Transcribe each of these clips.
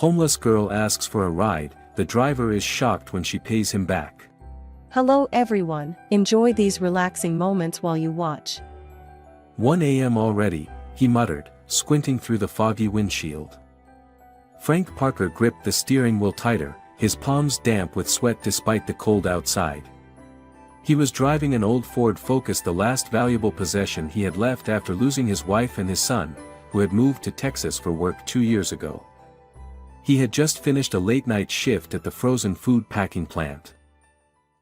Homeless girl asks for a ride, the driver is shocked when she pays him back. Hello everyone, enjoy these relaxing moments while you watch. 1 a.m. already, he muttered, squinting through the foggy windshield. Frank Parker gripped the steering wheel tighter, his palms damp with sweat despite the cold outside. He was driving an old Ford Focus, the last valuable possession he had left after losing his wife and his son, who had moved to Texas for work 2 years ago. He had just finished a late-night shift at the frozen food packing plant.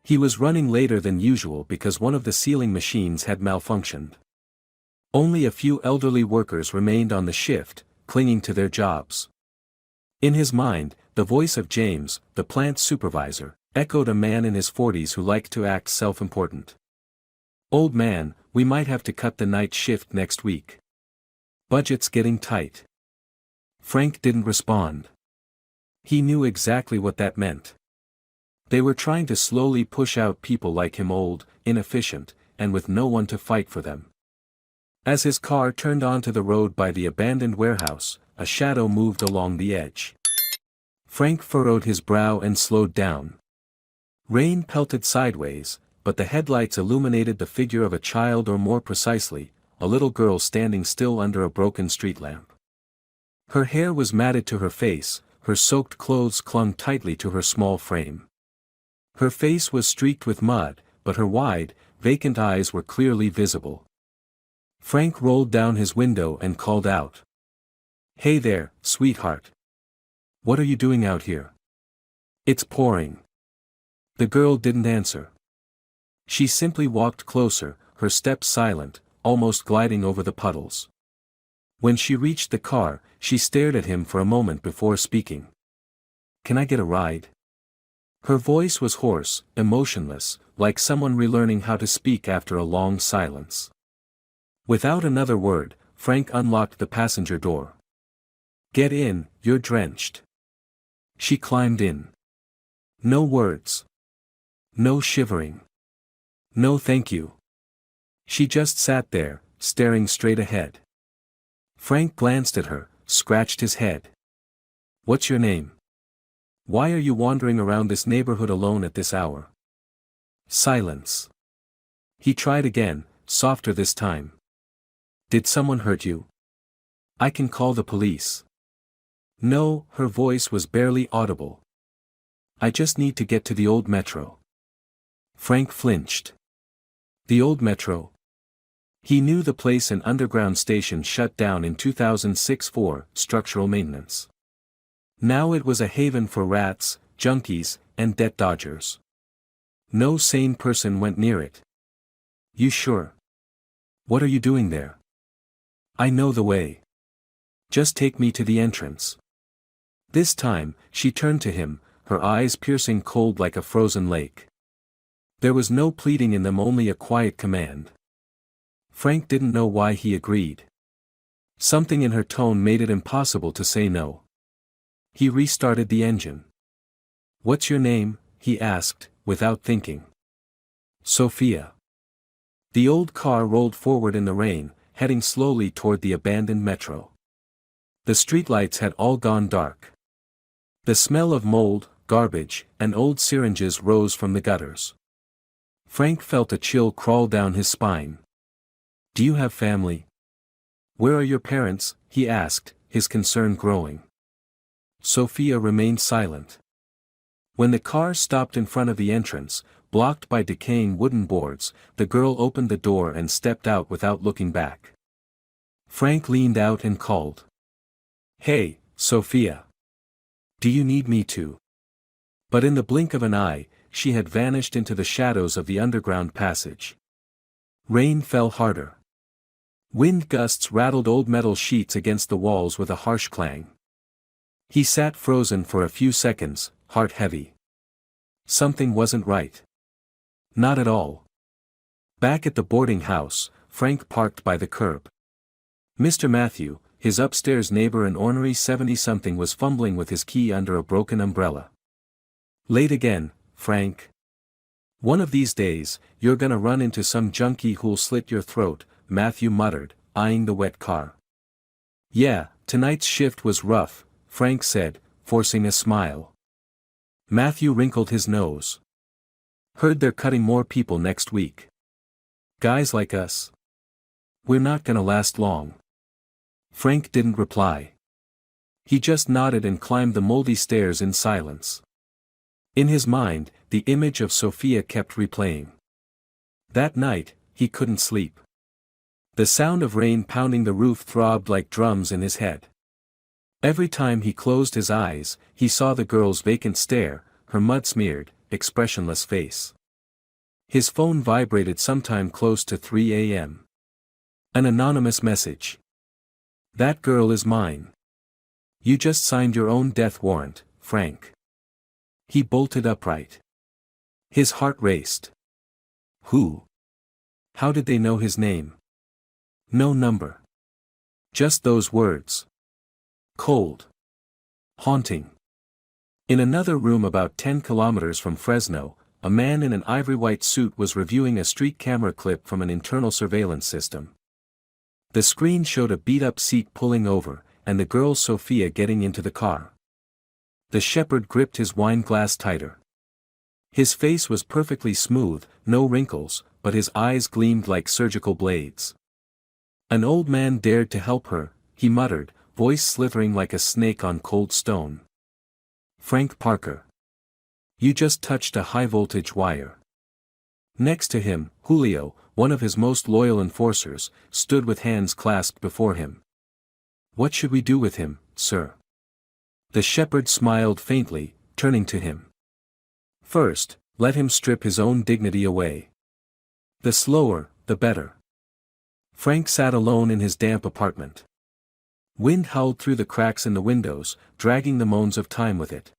He was running later than usual because one of the sealing machines had malfunctioned. Only a few elderly workers remained on the shift, clinging to their jobs. In his mind, the voice of James, the plant supervisor, echoed a man in his 40s who liked to act self-important. "Old man, we might have to cut the night shift next week. Budget's getting tight." Frank didn't respond. He knew exactly what that meant. They were trying to slowly push out people like him, old, inefficient, and with no one to fight for them. As his car turned onto the road by the abandoned warehouse, a shadow moved along the edge. Frank furrowed his brow and slowed down. Rain pelted sideways, but the headlights illuminated the figure of a child, or more precisely, a little girl standing still under a broken street lamp. Her hair was matted to her face, her soaked clothes clung tightly to her small frame. Her face was streaked with mud, but her wide, vacant eyes were clearly visible. Frank rolled down his window and called out. "Hey there, sweetheart. What are you doing out here? It's pouring." The girl didn't answer. She simply walked closer, her steps silent, almost gliding over the puddles. When she reached the car, she stared at him for a moment before speaking. "Can I get a ride?" Her voice was hoarse, emotionless, like someone relearning how to speak after a long silence. Without another word, Frank unlocked the passenger door. "Get in, you're drenched." She climbed in. No words. No shivering. No thank you. She just sat there, staring straight ahead. Frank glanced at her, scratched his head. "What's your name? Why are you wandering around this neighborhood alone at this hour?" Silence. He tried again, softer this time. "Did someone hurt you? I can call the police." "No," her voice was barely audible. "I just need to get to the old metro." Frank flinched. The old metro? He knew the place, an underground station shut down in 2006 for structural maintenance. Now it was a haven for rats, junkies, and debt dodgers. No sane person went near it. "You sure? What are you doing there?" "I know the way. Just take me to the entrance." This time, she turned to him, her eyes piercing cold like a frozen lake. There was no pleading in them, only a quiet command. Frank didn't know why he agreed. Something in her tone made it impossible to say no. He restarted the engine. "What's your name?" he asked, without thinking. "Sophia." The old car rolled forward in the rain, heading slowly toward the abandoned metro. The streetlights had all gone dark. The smell of mold, garbage, and old syringes rose from the gutters. Frank felt a chill crawl down his spine. "Do you have family? Where are your parents?" he asked, his concern growing. Sophia remained silent. When the car stopped in front of the entrance, blocked by decaying wooden boards, the girl opened the door and stepped out without looking back. Frank leaned out and called. "Hey, Sophia. Do you need me to?" But in the blink of an eye, she had vanished into the shadows of the underground passage. Rain fell harder. Wind gusts rattled old metal sheets against the walls with a harsh clang. He sat frozen for a few seconds, heart heavy. Something wasn't right. Not at all. Back at the boarding house, Frank parked by the curb. Mr. Matthew, his upstairs neighbor, an ornery 70-something, was fumbling with his key under a broken umbrella. "Late again, Frank. One of these days, you're gonna run into some junkie who'll slit your throat," Matthew muttered, eyeing the wet car. "Yeah, tonight's shift was rough," Frank said, forcing a smile. Matthew wrinkled his nose. Heard they're cutting more people next week. Guys like us. We're not gonna last long. Frank didn't reply. He just nodded and climbed the moldy stairs in silence. In his mind, the image of Sophia kept replaying. That night, he couldn't sleep. The sound of rain pounding the roof throbbed like drums in his head. Every time he closed his eyes, he saw the girl's vacant stare, her mud-smeared, expressionless face. His phone vibrated sometime close to 3 a.m. An anonymous message. That girl is mine. You just signed your own death warrant, Frank. He bolted upright. His heart raced. Who? How did they know his name? No number. Just those words. Cold. Haunting. In another room about 10 kilometers from Fresno, a man in an ivory-white suit was reviewing a street camera clip from an internal surveillance system. The screen showed a beat-up seat pulling over, and the girl Sophia getting into the car. The shepherd gripped his wine glass tighter. His face was perfectly smooth, no wrinkles, but his eyes gleamed like surgical blades. An old man dared to help her, he muttered, voice slithering like a snake on cold stone. Frank Parker. You just touched a high-voltage wire. Next to him, Julio, one of his most loyal enforcers, stood with hands clasped before him. What should we do with him, sir? The shepherd smiled faintly, turning to him. First, let him strip his own dignity away. The slower, the better. Frank sat alone in his damp apartment. Wind howled through the cracks in the windows, dragging the moans of time with it.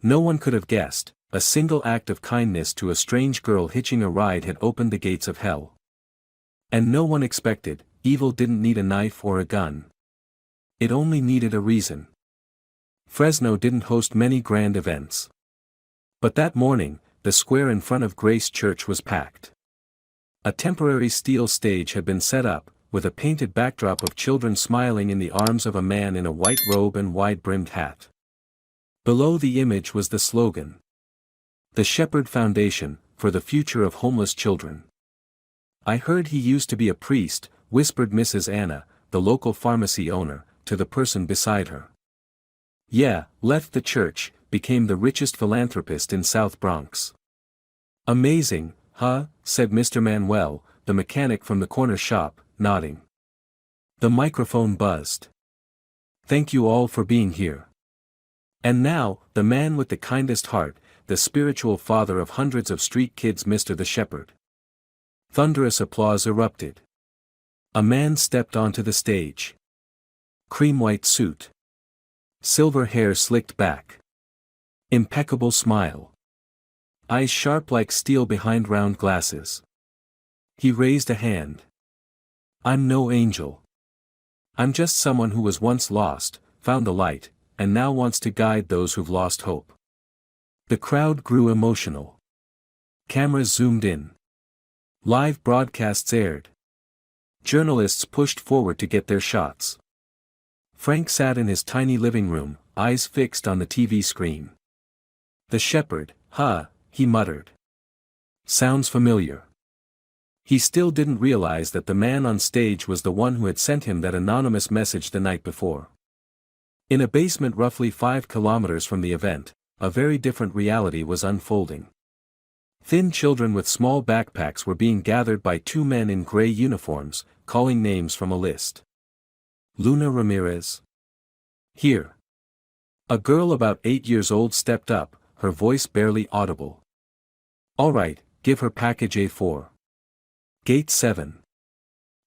No one could have guessed, a single act of kindness to a strange girl hitching a ride had opened the gates of hell. And no one expected, evil didn't need a knife or a gun. It only needed a reason. Fresno didn't host many grand events. But that morning, the square in front of Grace Church was packed. A temporary steel stage had been set up, with a painted backdrop of children smiling in the arms of a man in a white robe and wide-brimmed hat. Below the image was the slogan. The Shepherd Foundation, for the future of homeless children. I heard he used to be a priest, whispered Mrs. Anna, the local pharmacy owner, to the person beside her. Yeah, left the church, became the richest philanthropist in South Bronx. Amazing, huh? Said Mr. Manuel, the mechanic from the corner shop, nodding. The microphone buzzed. Thank you all for being here. And now, the man with the kindest heart, the spiritual father of hundreds of street kids, Mr. the Shepherd. Thunderous applause erupted. A man stepped onto the stage. Cream-white suit. Silver hair slicked back. Impeccable smile. Eyes sharp like steel behind round glasses. He raised a hand. I'm no angel. I'm just someone who was once lost, found the light, and now wants to guide those who've lost hope. The crowd grew emotional. Cameras zoomed in. Live broadcasts aired. Journalists pushed forward to get their shots. Frank sat in his tiny living room, eyes fixed on the TV screen. The shepherd, huh, he muttered. Sounds familiar. He still didn't realize that the man on stage was the one who had sent him that anonymous message the night before. In a basement roughly 5 kilometers from the event, a very different reality was unfolding. Thin children with small backpacks were being gathered by 2 men in gray uniforms, calling names from a list. Luna Ramirez. Here. A girl about 8 years old stepped up, her voice barely audible. All right, give her package A4. Gate 7.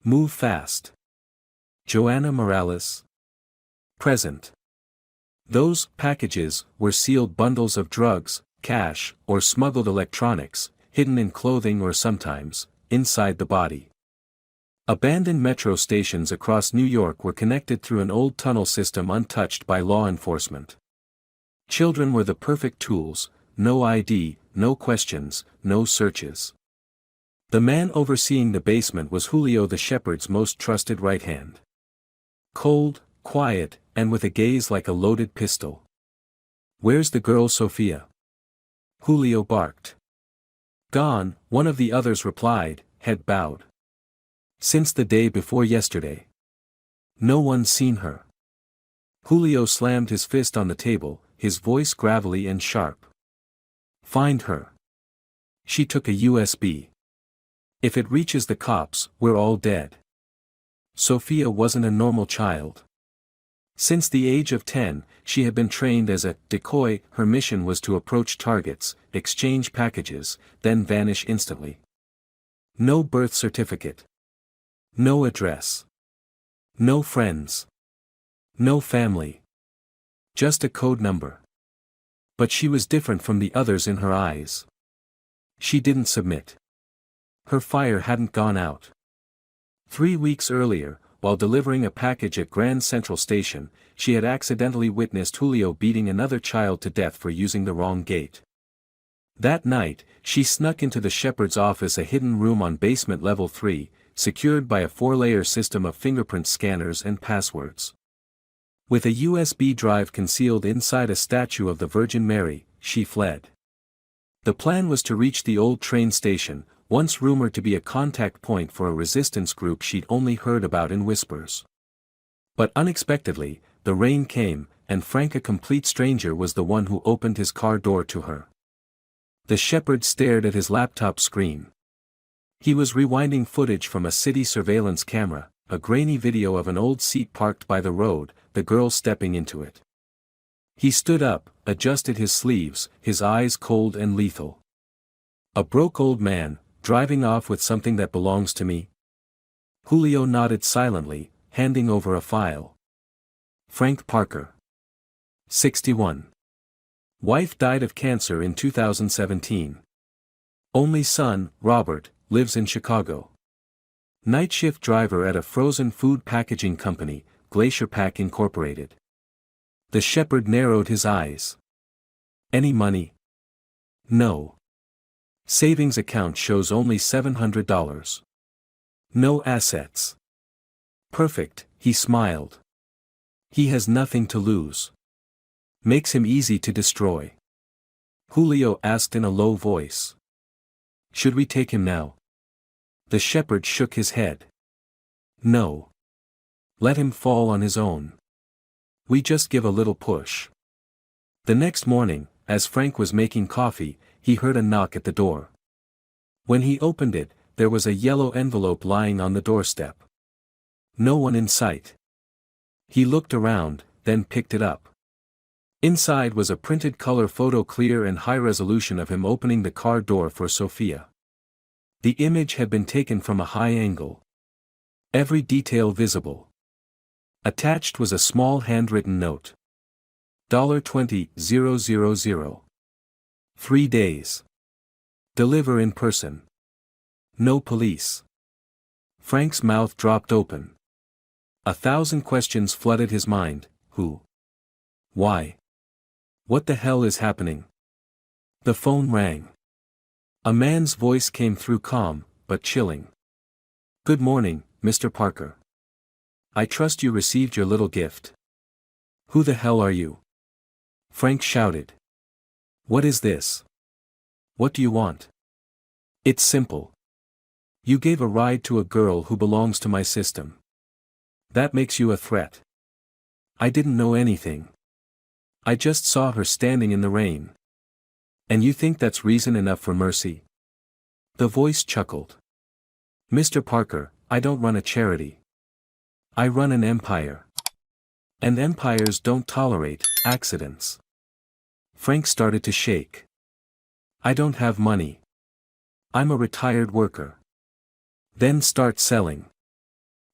Move fast. Joanna Morales. Present. Those packages were sealed bundles of drugs, cash, or smuggled electronics, hidden in clothing or sometimes, inside the body. Abandoned metro stations across New York were connected through an old tunnel system untouched by law enforcement. Children were the perfect tools, no ID, no questions, no searches. The man overseeing the basement was Julio the Shepherd's most trusted right hand. Cold, quiet, and with a gaze like a loaded pistol. Where's the girl Sophia? Julio barked. Gone, one of the others replied, head bowed. Since the day before yesterday. No one's seen her. Julio slammed his fist on the table, his voice gravelly and sharp. Find her. She took a USB. If it reaches the cops, we're all dead. Sophia wasn't a normal child. Since the age of 10, she had been trained as a decoy. Her mission was to approach targets, exchange packages, then vanish instantly. No birth certificate. No address. No friends. No family. Just a code number. But she was different from the others in her eyes. She didn't submit. Her fire hadn't gone out. 3 weeks earlier, while delivering a package at Grand Central Station, she had accidentally witnessed Julio beating another child to death for using the wrong gate. That night, she snuck into the shepherd's office, a hidden room on basement level 3, secured by a 4-layer system of fingerprint scanners and passwords. With a USB drive concealed inside a statue of the Virgin Mary, she fled. The plan was to reach the old train station, once rumored to be a contact point for a resistance group she'd only heard about in whispers. But unexpectedly, the rain came, and Frank, a complete stranger, was the one who opened his car door to her. The shepherd stared at his laptop screen. He was rewinding footage from a city surveillance camera, a grainy video of an old seat parked by the road, the girl stepping into it. He stood up, adjusted his sleeves, his eyes cold and lethal. A broke old man, driving off with something that belongs to me? Julio nodded silently, handing over a file. Frank Parker. 61. Wife died of cancer in 2017. Only son, Robert, lives in Chicago. Night shift driver at a frozen food packaging company, Glacier Pack Incorporated. The shepherd narrowed his eyes. Any money? No. Savings account shows only $700. No assets. Perfect, he smiled. He has nothing to lose. Makes him easy to destroy. Julio asked in a low voice. Should we take him now? The shepherd shook his head. No. Let him fall on his own. We just give a little push. The next morning, as Frank was making coffee, he heard a knock at the door. When he opened it, there was a yellow envelope lying on the doorstep. No one in sight. He looked around, then picked it up. Inside was a printed color photo, clear and high resolution, of him opening the car door for Sophia. The image had been taken from a high angle. Every detail visible. Attached was a small handwritten note. $20,000. 3 days. Deliver in person. No police. Frank's mouth dropped open. 1,000 questions flooded his mind. Who? Why? What the hell is happening? The phone rang. A man's voice came through, calm, but chilling. Good morning, Mr. Parker. I trust you received your little gift. Who the hell are you? Frank shouted. What is this? What do you want? It's simple. You gave a ride to a girl who belongs to my system. That makes you a threat. I didn't know anything. I just saw her standing in the rain. And you think that's reason enough for mercy? The voice chuckled. Mr. Parker, I don't run a charity. I run an empire. And empires don't tolerate accidents. Frank started to shake. I don't have money. I'm a retired worker. Then start selling.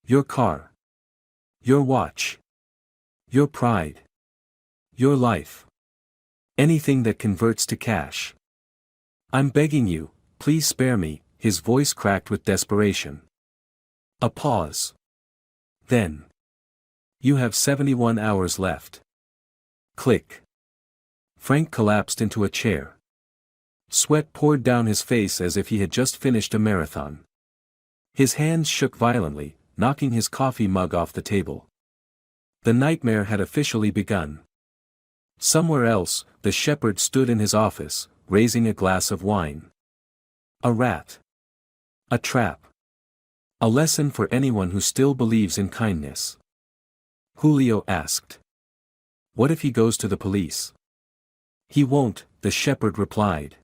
Your car. Your watch. Your pride. Your life. Anything that converts to cash. I'm begging you, please spare me, his voice cracked with desperation. A pause. Then. You have 71 hours left. Click. Frank collapsed into a chair. Sweat poured down his face as if he had just finished a marathon. His hands shook violently, knocking his coffee mug off the table. The nightmare had officially begun. Somewhere else, the shepherd stood in his office, raising a glass of wine. A rat. A trap. A lesson for anyone who still believes in kindness. Julio asked. What if he goes to the police? He won't, the shepherd replied.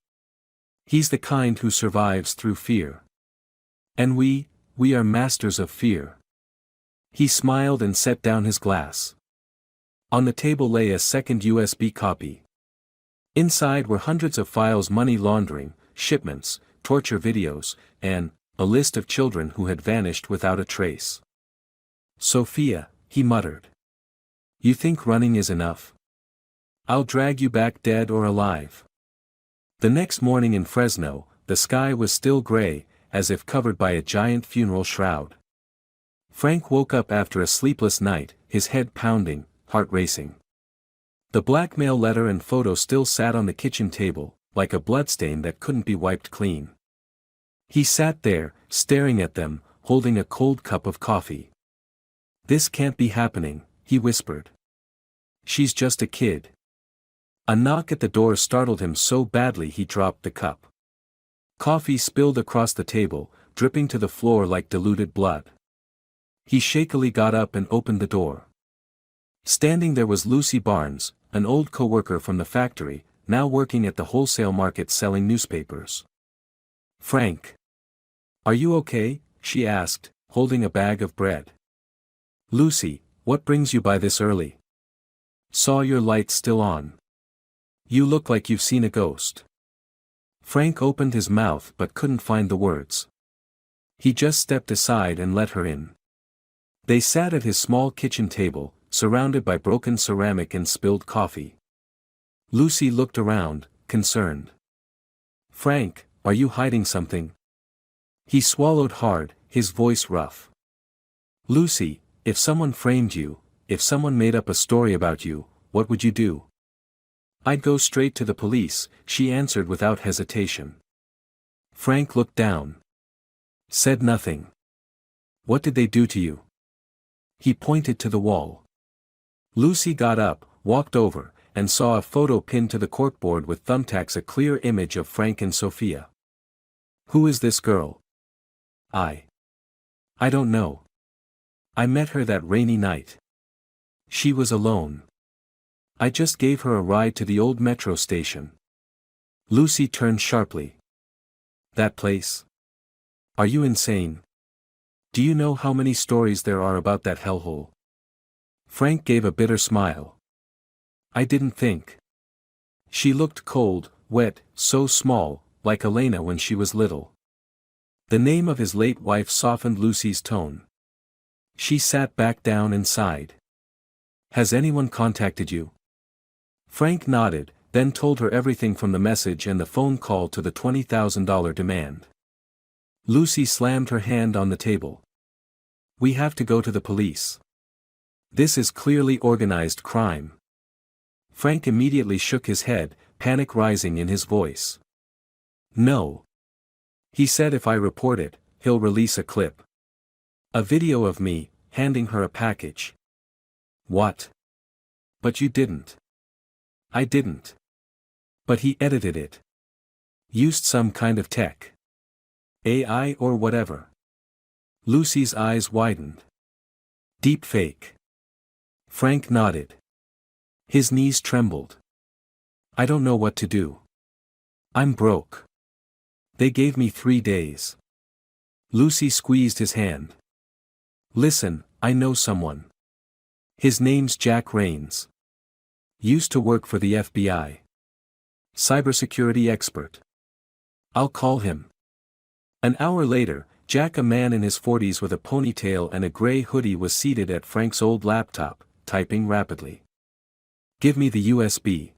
He's the kind who survives through fear. And we are masters of fear. He smiled and set down his glass. On the table lay a second USB copy. Inside were hundreds of files: money laundering, shipments, torture videos, and a list of children who had vanished without a trace. Sophia, he muttered. You think running is enough? I'll drag you back dead or alive. The next morning in Fresno, the sky was still gray, as if covered by a giant funeral shroud. Frank woke up after a sleepless night, his head pounding, heart racing. The blackmail letter and photo still sat on the kitchen table, like a bloodstain that couldn't be wiped clean. He sat there, staring at them, holding a cold cup of coffee. This can't be happening, he whispered. She's just a kid. A knock at the door startled him so badly he dropped the cup. Coffee spilled across the table, dripping to the floor like diluted blood. He shakily got up and opened the door. Standing there was Lucy Barnes, an old co-worker from the factory, now working at the wholesale market selling newspapers. Frank. Are you okay? She asked, holding a bag of bread. Lucy, what brings you by this early? Saw your lights still on. You look like you've seen a ghost. Frank opened his mouth but couldn't find the words. He just stepped aside and let her in. They sat at his small kitchen table, surrounded by broken ceramic and spilled coffee. Lucy looked around, concerned. Frank, are you hiding something? He swallowed hard, his voice rough. Lucy, if someone framed you, if someone made up a story about you, what would you do? I'd go straight to the police, she answered without hesitation. Frank looked down. Said nothing. What did they do to you? He pointed to the wall. Lucy got up, walked over, and saw a photo pinned to the corkboard with thumbtacks, a clear image of Frank and Sophia. Who is this girl? I don't know. I met her that rainy night. She was alone. I just gave her a ride to the old metro station. Lucy turned sharply. That place? Are you insane? Do you know how many stories there are about that hellhole? Frank gave a bitter smile. I didn't think. She looked cold, wet, so small, like Elena when she was little. The name of his late wife softened Lucy's tone. She sat back down and sighed. Has anyone contacted you? Frank nodded, then told her everything from the message and the phone call to the $20,000 demand. Lucy slammed her hand on the table. We have to go to the police. This is clearly organized crime. Frank immediately shook his head, panic rising in his voice. No. He said if I report it, he'll release a clip. A video of me, handing her a package. What? But you didn't. I didn't. But he edited it. Used some kind of tech. AI or whatever. Lucy's eyes widened. Deep fake. Frank nodded. His knees trembled. I don't know what to do. I'm broke. They gave me 3 days. Lucy squeezed his hand. Listen, I know someone. His name's Jack Rains. Used to work for the FBI. Cybersecurity expert. I'll call him. An hour later, Jack, a man in his 40s with a ponytail and a gray hoodie, was seated at Frank's old laptop, typing rapidly. Give me the USB.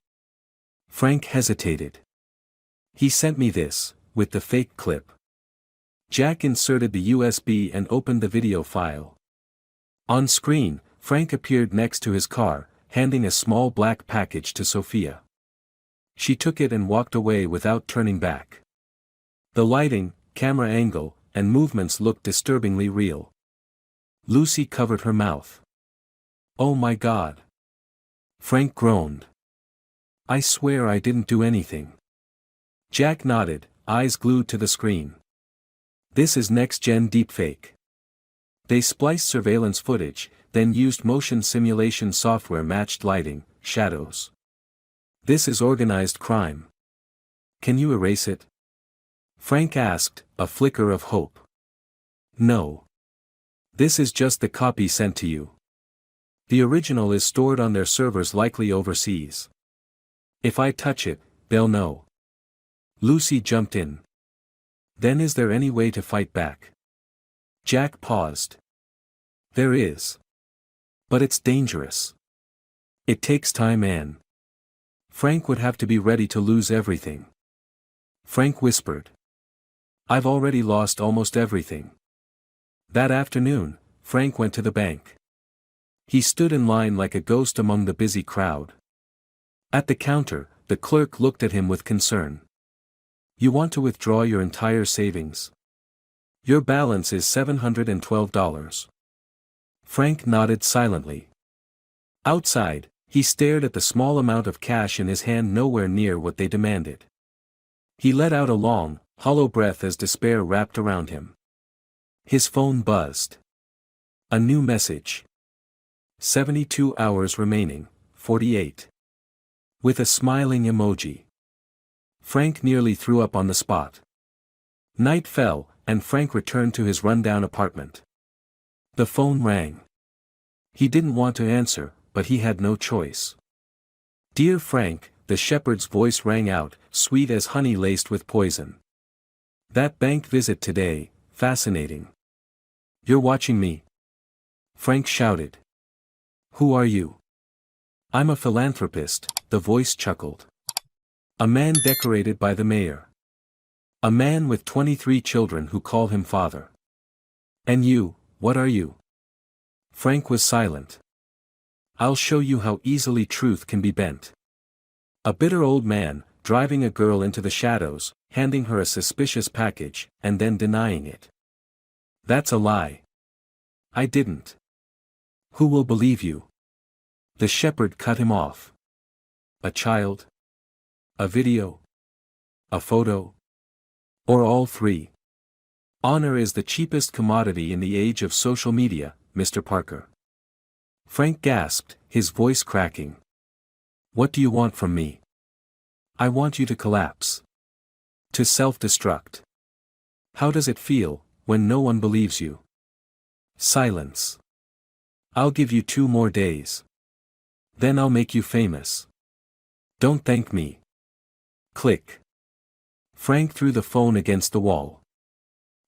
Frank hesitated. He sent me this, with the fake clip. Jack inserted the USB and opened the video file. On screen, Frank appeared next to his car, handing a small black package to Sophia. She took it and walked away without turning back. The lighting, camera angle, and movements looked disturbingly real. Lucy covered her mouth. Oh my God! Frank groaned. I swear I didn't do anything. Jack nodded, eyes glued to the screen. This is next-gen deepfake. They spliced surveillance footage, then used motion simulation software matched lighting, shadows. This is organized crime. Can you erase it? Frank asked, a flicker of hope. No. This is just the copy sent to you. The original is stored on their servers, likely overseas. If I touch it, they'll know. Lucy jumped in. Then is there any way to fight back? Jack paused. There is. But it's dangerous. It takes time and Frank would have to be ready to lose everything. Frank whispered. I've already lost almost everything. That afternoon, Frank went to the bank. He stood in line like a ghost among the busy crowd. At the counter, the clerk looked at him with concern. You want to withdraw your entire savings? Your balance is $712. Frank nodded silently. Outside, he stared at the small amount of cash in his hand, nowhere near what they demanded. He let out a long, hollow breath as despair wrapped around him. His phone buzzed. A new message. 72 hours remaining, 48. With a smiling emoji. Frank nearly threw up on the spot. Night fell, and Frank returned to his rundown apartment. The phone rang. He didn't want to answer, but he had no choice. Dear Frank, the shepherd's voice rang out, sweet as honey laced with poison. That bank visit today, fascinating. You're watching me? Frank shouted. Who are you? I'm a philanthropist, the voice chuckled. A man decorated by the mayor. A man with 23 children who call him father. And you, what are you? Frank was silent. I'll show you how easily truth can be bent. A bitter old man, driving a girl into the shadows, handing her a suspicious package, and then denying it. That's a lie. I didn't. Who will believe you? The shepherd cut him off. A child? A video? A photo? Or all three? Honor is the cheapest commodity in the age of social media, Mr. Parker. Frank gasped, his voice cracking. What do you want from me? I want you to collapse. To self-destruct. How does it feel, when no one believes you? Silence. I'll give you 2 more days. Then I'll make you famous. Don't thank me. Click. Frank threw the phone against the wall.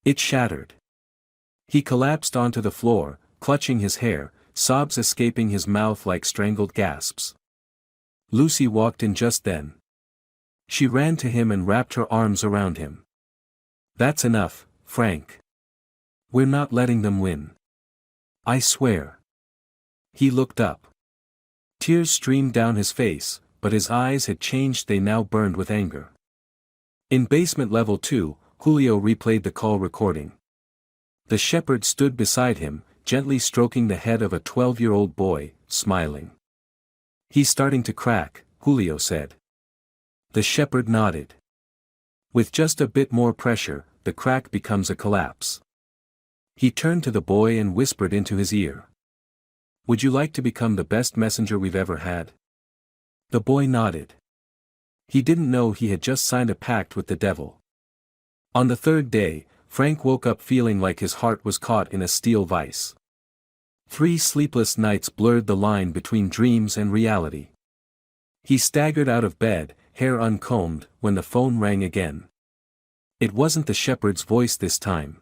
It shattered. He collapsed onto the floor, clutching his hair, sobs escaping his mouth like strangled gasps. Lucy walked in just then. She ran to him and wrapped her arms around him. That's enough, Frank. We're not letting them win. I swear. He looked up. Tears streamed down his face, but his eyes had changed, they now burned with anger. In basement level 2, Julio replayed the call recording. The shepherd stood beside him, gently stroking the head of a 12-year-old boy, smiling. He's starting to crack, Julio said. The shepherd nodded. With just a bit more pressure, the crack becomes a collapse. He turned to the boy and whispered into his ear. Would you like to become the best messenger we've ever had? The boy nodded. He didn't know he had just signed a pact with the devil. On the 3rd day, Frank woke up feeling like his heart was caught in a steel vice. 3 sleepless nights blurred the line between dreams and reality. He staggered out of bed, hair uncombed, when the phone rang again. It wasn't the shepherd's voice this time.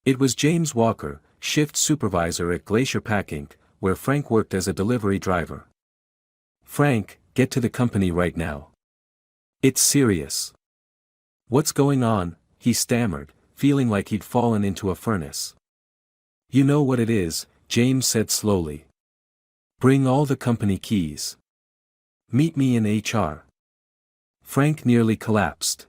It was James Walker, shift supervisor at Glacier Packing, where Frank worked as a delivery driver. Frank, get to the company right now. It's serious. What's going on? He stammered, feeling like he'd fallen into a furnace. You know what it is, James said slowly. Bring all the company keys. Meet me in HR. Frank nearly collapsed.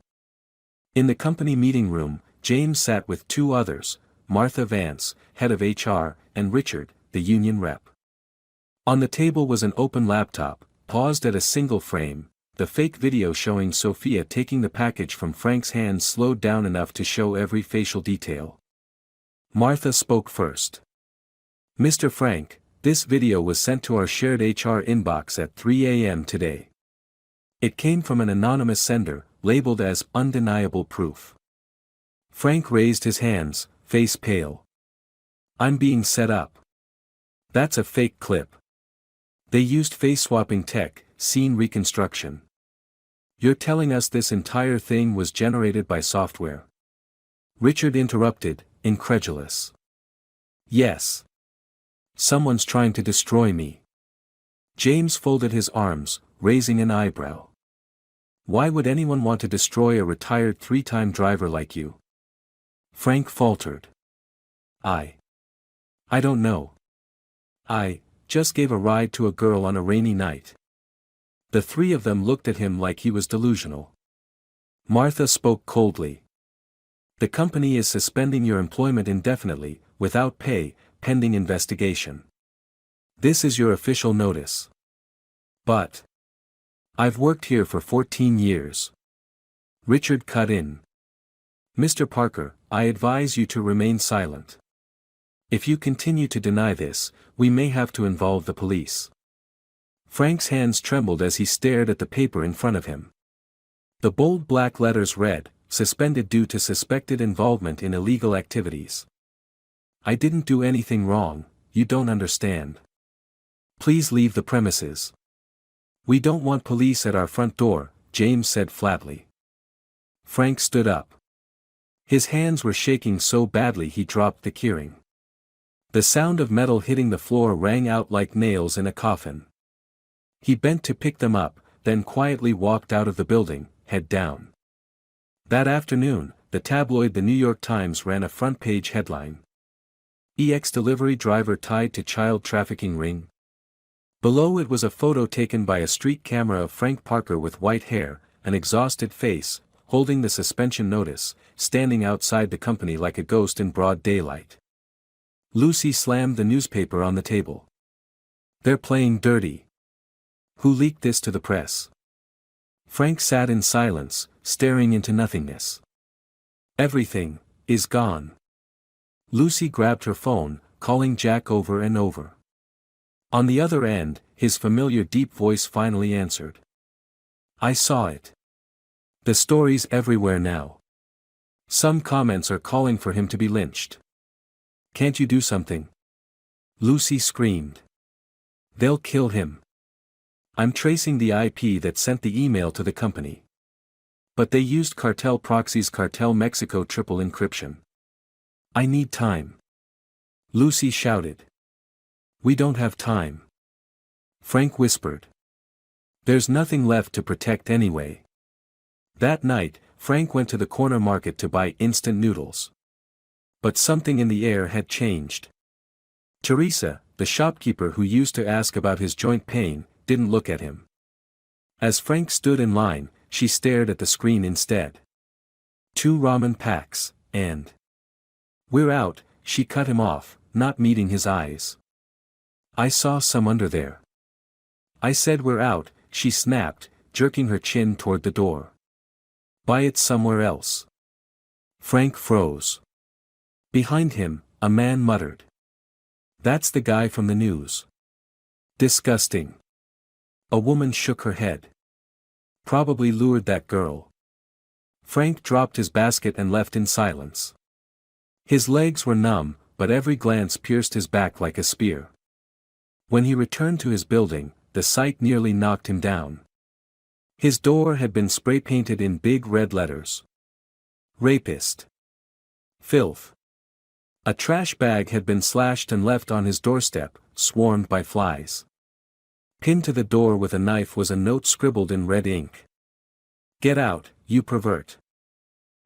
In the company meeting room, James sat with 2 others, Martha Vance, head of HR, and Richard, the union rep. On the table was an open laptop, paused at a single frame, the fake video showing Sophia taking the package from Frank's hands slowed down enough to show every facial detail. Martha spoke first. "Mr. Frank, this video was sent to our shared HR inbox at 3 a.m. today. It came from an anonymous sender, labeled as undeniable proof." Frank raised his hands, face pale. "I'm being set up. That's a fake clip. They used face-swapping tech, scene reconstruction. You're telling us this entire thing was generated by software?" Richard interrupted, incredulous. "Yes. Someone's trying to destroy me." James folded his arms, raising an eyebrow. "Why would anyone want to destroy a retired 3-time driver like you?" Frank faltered. I don't know. I just gave a ride to a girl on a rainy night." The three of them looked at him like he was delusional. Martha spoke coldly. "The company is suspending your employment indefinitely, without pay, pending investigation. This is your official notice." "But I've worked here for 14 years. Richard cut in. "Mr. Parker, I advise you to remain silent. If you continue to deny this, we may have to involve the police." Frank's hands trembled as he stared at the paper in front of him. The bold black letters read, "Suspended due to suspected involvement in illegal activities." "I didn't do anything wrong, you don't understand. Please leave the premises." "We don't want police at our front door," James said flatly. Frank stood up. His hands were shaking so badly he dropped the keyring. The sound of metal hitting the floor rang out like nails in a coffin. He bent to pick them up, then quietly walked out of the building, head down. That afternoon, the tabloid The New York Times ran a front-page headline. "EX delivery driver tied to child trafficking ring." Below it was a photo taken by a street camera of Frank Parker with white hair, an exhausted face, holding the suspension notice, standing outside the company like a ghost in broad daylight. Lucy slammed the newspaper on the table. "They're playing dirty. Who leaked this to the press?" Frank sat in silence, staring into nothingness. "Everything is gone." Lucy grabbed her phone, calling Jack over and over. On the other end, his familiar deep voice finally answered. "I saw it. The story's everywhere now. Some comments are calling for him to be lynched. Can't you do something?" Lucy screamed. "They'll kill him. I'm tracing the IP that sent the email to the company. But they used cartel proxies, Cartel Mexico triple encryption. I need time." Lucy shouted. "We don't have time." Frank whispered. "There's nothing left to protect anyway." That night, Frank went to the corner market to buy instant noodles. But something in the air had changed. Teresa, the shopkeeper who used to ask about his joint pain, didn't look at him. As Frank stood in line, she stared at the screen instead. 2 ramen packs, and "We're out," she cut him off, not meeting his eyes. "I saw some under there." "I said we're out," she snapped, jerking her chin toward the door. "Buy it somewhere else." Frank froze. Behind him, a man muttered. "That's the guy from the news. Disgusting." A woman shook her head. "Probably lured that girl." Frank dropped his basket and left in silence. His legs were numb, but every glance pierced his back like a spear. When he returned to his building, the sight nearly knocked him down. His door had been spray-painted in big red letters. "Rapist." "Filth." A trash bag had been slashed and left on his doorstep, swarmed by flies. Pinned to the door with a knife was a note scribbled in red ink. "Get out, you pervert."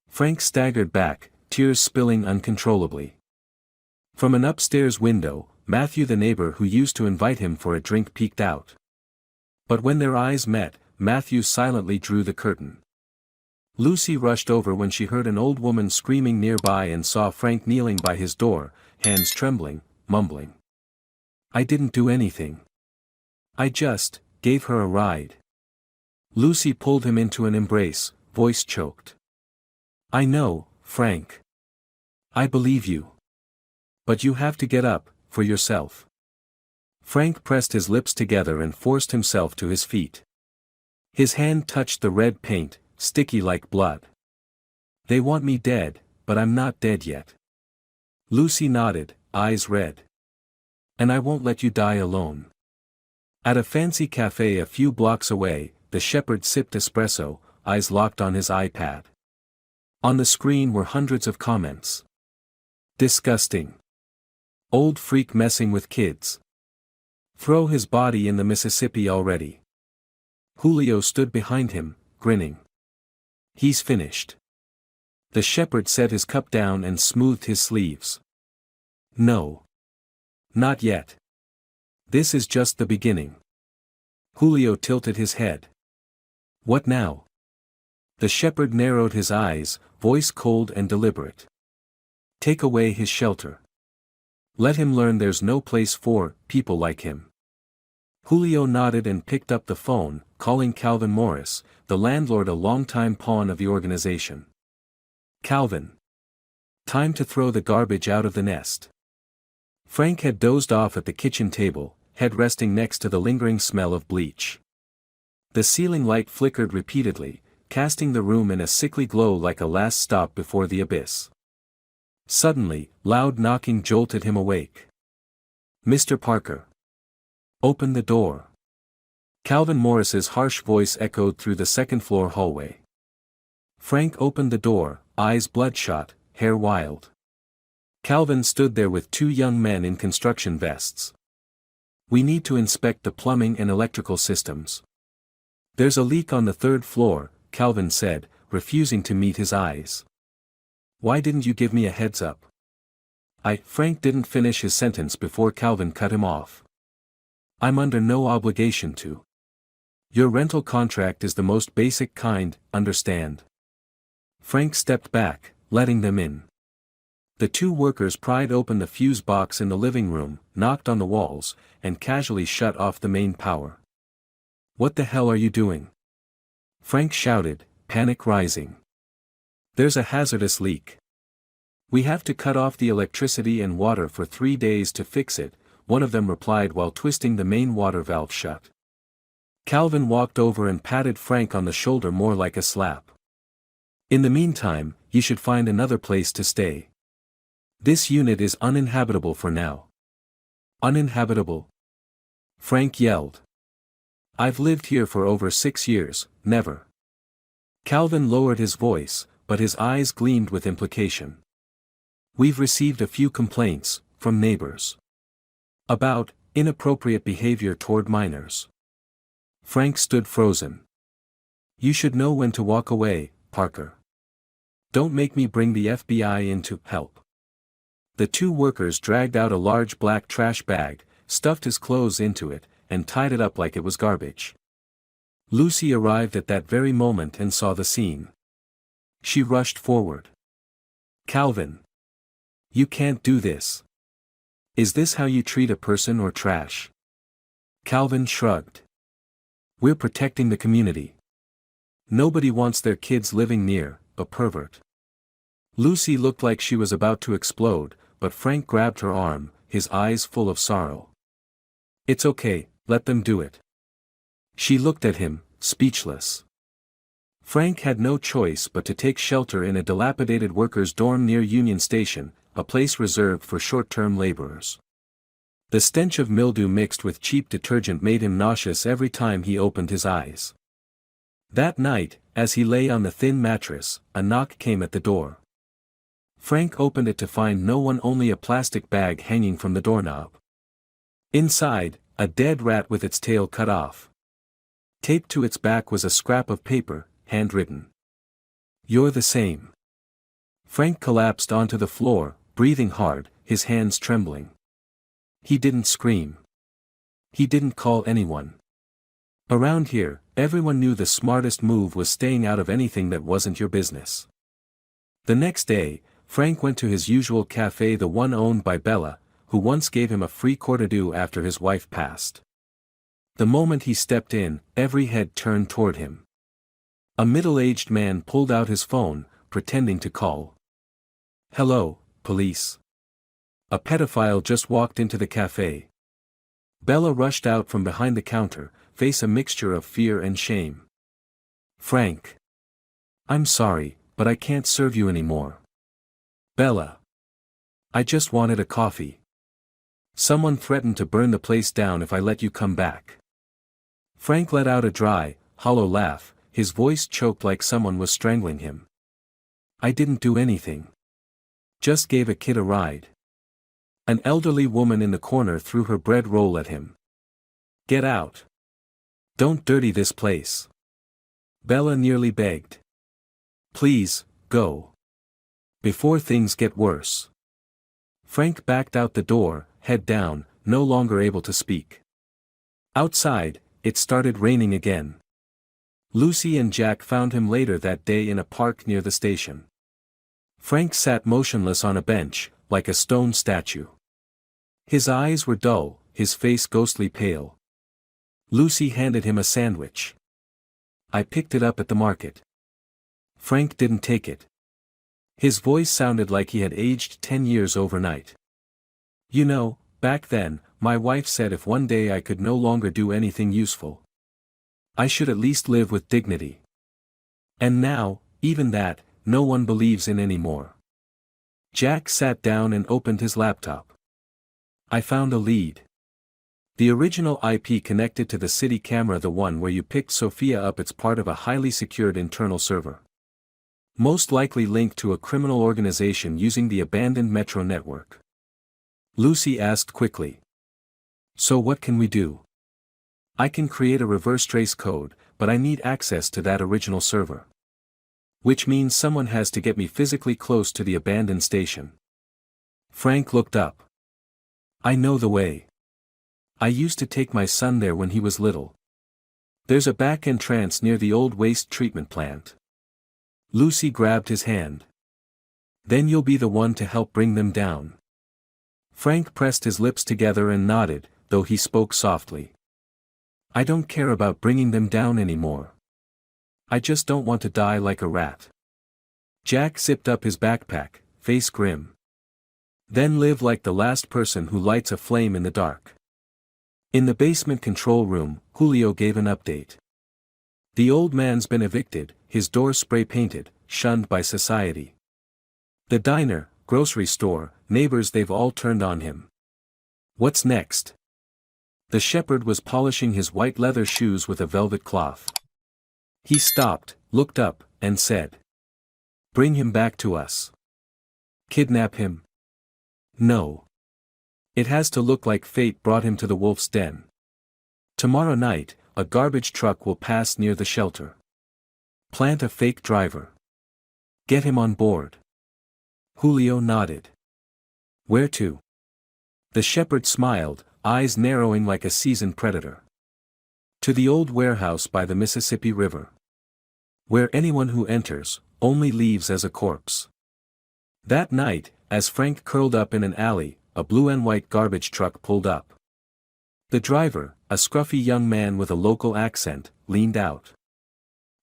Frank staggered back, tears spilling uncontrollably. From an upstairs window, Matthew the neighbor who used to invite him for a drink peeked out. But when their eyes met, Matthew silently drew the curtain. Lucy rushed over when she heard an old woman screaming nearby and saw Frank kneeling by his door, hands trembling, mumbling. "I didn't do anything. I just gave her a ride." Lucy pulled him into an embrace, voice choked. I know, Frank. I believe you. But you have to get up, for yourself. Frank pressed his lips together and forced himself to his feet. His hand touched the red paint, sticky like blood. They want me dead, but I'm not dead yet. Lucy nodded, eyes red. And I won't let you die alone. At a fancy cafe a few blocks away, the shepherd sipped espresso, eyes locked on his iPad. On the screen were hundreds of comments. Disgusting. Old freak messing with kids. Throw his body in the Mississippi already. Julio stood behind him, grinning. He's finished. The shepherd set his cup down and smoothed his sleeves. No. Not yet. This is just the beginning. Julio tilted his head. What now? The shepherd narrowed his eyes, voice cold and deliberate. Take away his shelter. Let him learn there's no place for people like him. Julio nodded and picked up the phone, calling Calvin Morris, the landlord, a longtime pawn of the organization. Calvin. Time to throw the garbage out of the nest. Frank had dozed off at the kitchen table, head resting next to the lingering smell of bleach. The ceiling light flickered repeatedly, casting the room in a sickly glow like a last stop before the abyss. Suddenly, loud knocking jolted him awake. Mr. Parker. Open the door. Calvin Morris's harsh voice echoed through the second-floor hallway. Frank opened the door, eyes bloodshot, hair wild. Calvin stood there with two young men in construction vests. We need to inspect the plumbing and electrical systems. There's a leak on the third floor, Calvin said, refusing to meet his eyes. Why didn't you give me a heads up? Frank didn't finish his sentence before Calvin cut him off. I'm under no obligation to. Your rental contract is the most basic kind, understand? Frank stepped back, letting them in. The two workers pried open the fuse box in the living room, knocked on the walls, and casually shut off the main power. What the hell are you doing? Frank shouted, panic rising. There's a hazardous leak. We have to cut off the electricity and water for 3 days to fix it, one of them replied while twisting the main water valve shut. Calvin walked over and patted Frank on the shoulder more like a slap. In the meantime, you should find another place to stay. This unit is uninhabitable for now. Uninhabitable? Frank yelled. I've lived here for over 6 years, never. Calvin lowered his voice, but his eyes gleamed with implication. We've received a few complaints, from neighbors. About inappropriate behavior toward minors. Frank stood frozen. You should know when to walk away, Parker. Don't make me bring the FBI in to help. The two workers dragged out a large black trash bag, stuffed his clothes into it, and tied it up like it was garbage. Lucy arrived at that very moment and saw the scene. She rushed forward. Calvin. You can't do this. Is this how you treat a person or trash? Calvin shrugged. We're protecting the community. Nobody wants their kids living near a pervert. Lucy looked like she was about to explode, but Frank grabbed her arm, his eyes full of sorrow. It's okay, let them do it. She looked at him, speechless. Frank had no choice but to take shelter in a dilapidated workers' dorm near Union Station, a place reserved for short-term laborers. The stench of mildew mixed with cheap detergent made him nauseous every time he opened his eyes. That night, as he lay on the thin mattress, a knock came at the door. Frank opened it to find no one, only a plastic bag hanging from the doorknob. Inside, a dead rat with its tail cut off. Taped to its back was a scrap of paper, handwritten. You're the same. Frank collapsed onto the floor, breathing hard, his hands trembling. He didn't scream. He didn't call anyone. Around here, everyone knew the smartest move was staying out of anything that wasn't your business. The next day, Frank went to his usual cafe, the one owned by Bella, who once gave him a free cordial after his wife passed. The moment he stepped in, every head turned toward him. A middle-aged man pulled out his phone, pretending to call. "Hello, police. A pedophile just walked into the cafe." Bella rushed out from behind the counter, face a mixture of fear and shame. "Frank. I'm sorry, but I can't serve you anymore." "Bella. I just wanted a coffee. Someone threatened to burn the place down if I let you come back." Frank let out a dry, hollow laugh, his voice choked like someone was strangling him. "I didn't do anything. Just gave a kid a ride." An elderly woman in the corner threw her bread roll at him. "Get out. Don't dirty this place." Bella nearly begged. "Please, go. Before things get worse." Frank backed out the door, head down, no longer able to speak. Outside, it started raining again. Lucy and Jack found him later that day in a park near the station. Frank sat motionless on a bench, like a stone statue. His eyes were dull, his face ghostly pale. Lucy handed him a sandwich. "I picked it up at the market." Frank didn't take it. His voice sounded like he had aged 10 years overnight. "You know, back then, my wife said if one day I could no longer do anything useful, I should at least live with dignity. And now, even that, no one believes in anymore." Jack sat down and opened his laptop. "I found a lead. The original IP connected to the city camera, the one where you picked Sophia up, it's part of a highly secured internal server. Most likely linked to a criminal organization using the abandoned metro network." Lucy asked quickly. "So what can we do?" "I can create a reverse trace code, but I need access to that original server. Which means someone has to get me physically close to the abandoned station." Frank looked up. "I know the way. I used to take my son there when he was little. There's a back entrance near the old waste treatment plant." Lucy grabbed his hand. "Then you'll be the one to help bring them down." Frank pressed his lips together and nodded, though he spoke softly. "I don't care about bringing them down anymore. I just don't want to die like a rat." Jack zipped up his backpack, face grim. "Then live like the last person who lights a flame in the dark." In the basement control room, Julio gave an update. "The old man's been evicted, his door spray-painted, shunned by society. The diner, grocery store, neighbors, they've all turned on him. What's next?" The shepherd was polishing his white leather shoes with a velvet cloth. He stopped, looked up, and said, "Bring him back to us." "Kidnap him?" "No. It has to look like fate brought him to the wolf's den. Tomorrow night, a garbage truck will pass near the shelter. Plant a fake driver. Get him on board." Julio nodded. "Where to?" The shepherd smiled, eyes narrowing like a seasoned predator. "To the old warehouse by the Mississippi River. Where anyone who enters, only leaves as a corpse." That night, as Frank curled up in an alley, a blue and white garbage truck pulled up. The driver, a scruffy young man with a local accent, leaned out.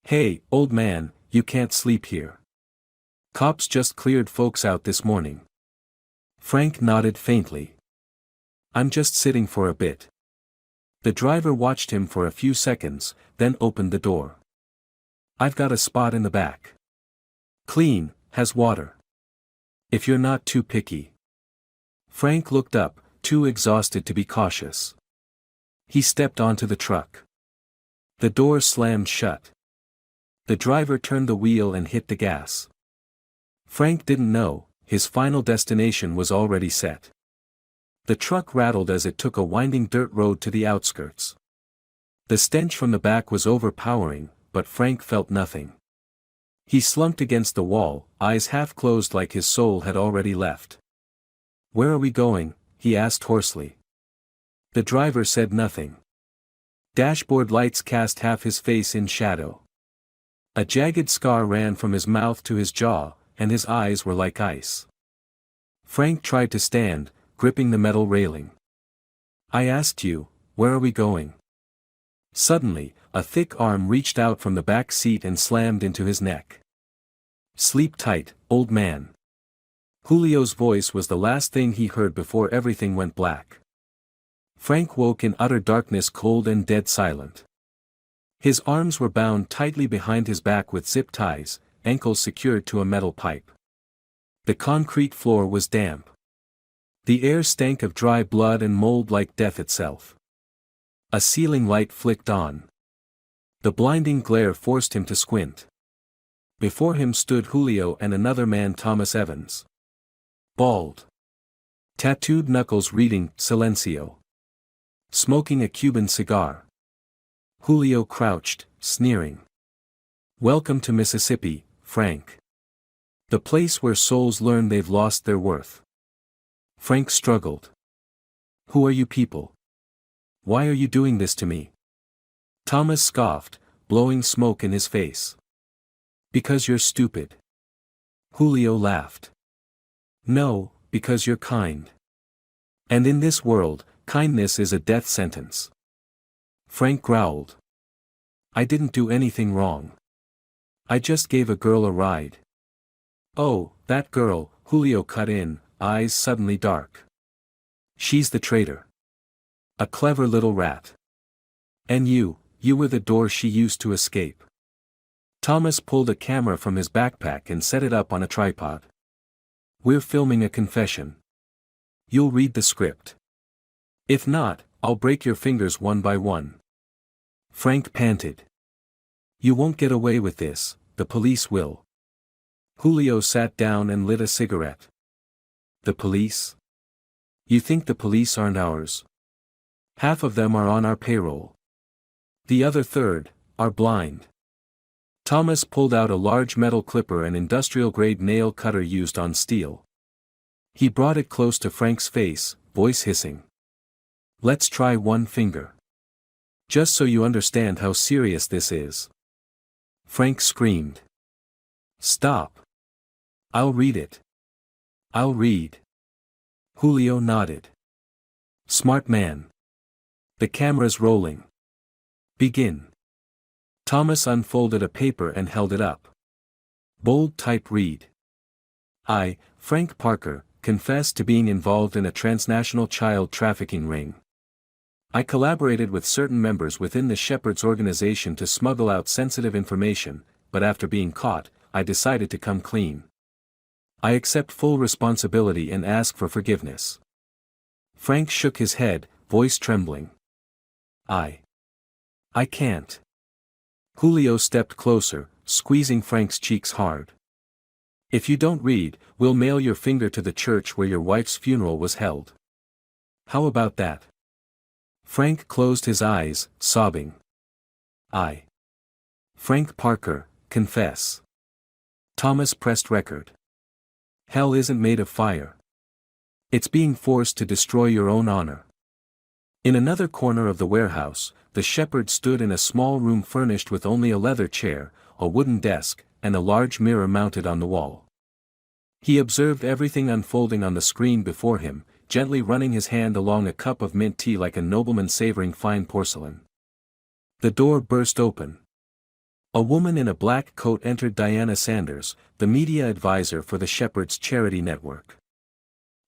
"Hey, old man, you can't sleep here. Cops just cleared folks out this morning." Frank nodded faintly. "I'm just sitting for a bit." The driver watched him for a few seconds, then opened the door. "I've got a spot in the back. Clean, has water. If you're not too picky." Frank looked up, too exhausted to be cautious. He stepped onto the truck. The door slammed shut. The driver turned the wheel and hit the gas. Frank didn't know, his final destination was already set. The truck rattled as it took a winding dirt road to the outskirts. The stench from the back was overpowering, but Frank felt nothing. He slumped against the wall, eyes half closed like his soul had already left. "Where are we going?" he asked hoarsely. The driver said nothing. Dashboard lights cast half his face in shadow. A jagged scar ran from his mouth to his jaw, and his eyes were like ice. Frank tried to stand, gripping the metal railing. "I asked you, where are we going?" Suddenly, a thick arm reached out from the back seat and slammed into his neck. "Sleep tight, old man." Julio's voice was the last thing he heard before everything went black. Frank woke in utter darkness, cold and dead silent. His arms were bound tightly behind his back with zip ties, ankles secured to a metal pipe. The concrete floor was damp. The air stank of dry blood and mold like death itself. A ceiling light flicked on. The blinding glare forced him to squint. Before him stood Julio and another man, Thomas Evans. Bald. Tattooed knuckles reading, "Silencio." Smoking a Cuban cigar. Julio crouched, sneering. "Welcome to Mississippi, Frank. The place where souls learn they've lost their worth." Frank struggled. "Who are you people? Why are you doing this to me?" Thomas scoffed, blowing smoke in his face. "Because you're stupid." Julio laughed. "No, because you're kind. And in this world, kindness is a death sentence." Frank growled. "I didn't do anything wrong. I just gave a girl a ride." "Oh, that girl," Julio cut in, eyes suddenly dark. "She's the traitor. A clever little rat. And you were the door she used to escape." Thomas pulled a camera from his backpack and set it up on a tripod. "We're filming a confession. You'll read the script. If not, I'll break your fingers one by one." Frank panted. "You won't get away with this, the police will." Julio sat down and lit a cigarette. "The police? You think the police aren't ours? Half of them are on our payroll. The other third are blind." Thomas pulled out a large metal clipper, an industrial-grade nail cutter used on steel. He brought it close to Frank's face, voice hissing. "Let's try one finger. Just so you understand how serious this is." Frank screamed. "Stop. I'll read it. I'll read." Julio nodded. "Smart man. The camera's rolling. Begin." Thomas unfolded a paper and held it up. Bold type read. "I, Frank Parker, confess to being involved in a transnational child trafficking ring. I collaborated with certain members within the Shepherd's organization to smuggle out sensitive information, but after being caught, I decided to come clean. I accept full responsibility and ask for forgiveness." Frank shook his head, voice trembling. I can't." Julio stepped closer, squeezing Frank's cheeks hard. "If you don't read, we'll mail your finger to the church where your wife's funeral was held. How about that?" Frank closed his eyes, sobbing. "I, Frank Parker, confess." Thomas pressed record. "Hell isn't made of fire. It's being forced to destroy your own honor." In another corner of the warehouse, the shepherd stood in a small room furnished with only a leather chair, a wooden desk, and a large mirror mounted on the wall. He observed everything unfolding on the screen before him, gently running his hand along a cup of mint tea like a nobleman savoring fine porcelain. The door burst open. A woman in a black coat entered. Diana Sanders, the media advisor for the Shepherd's Charity Network.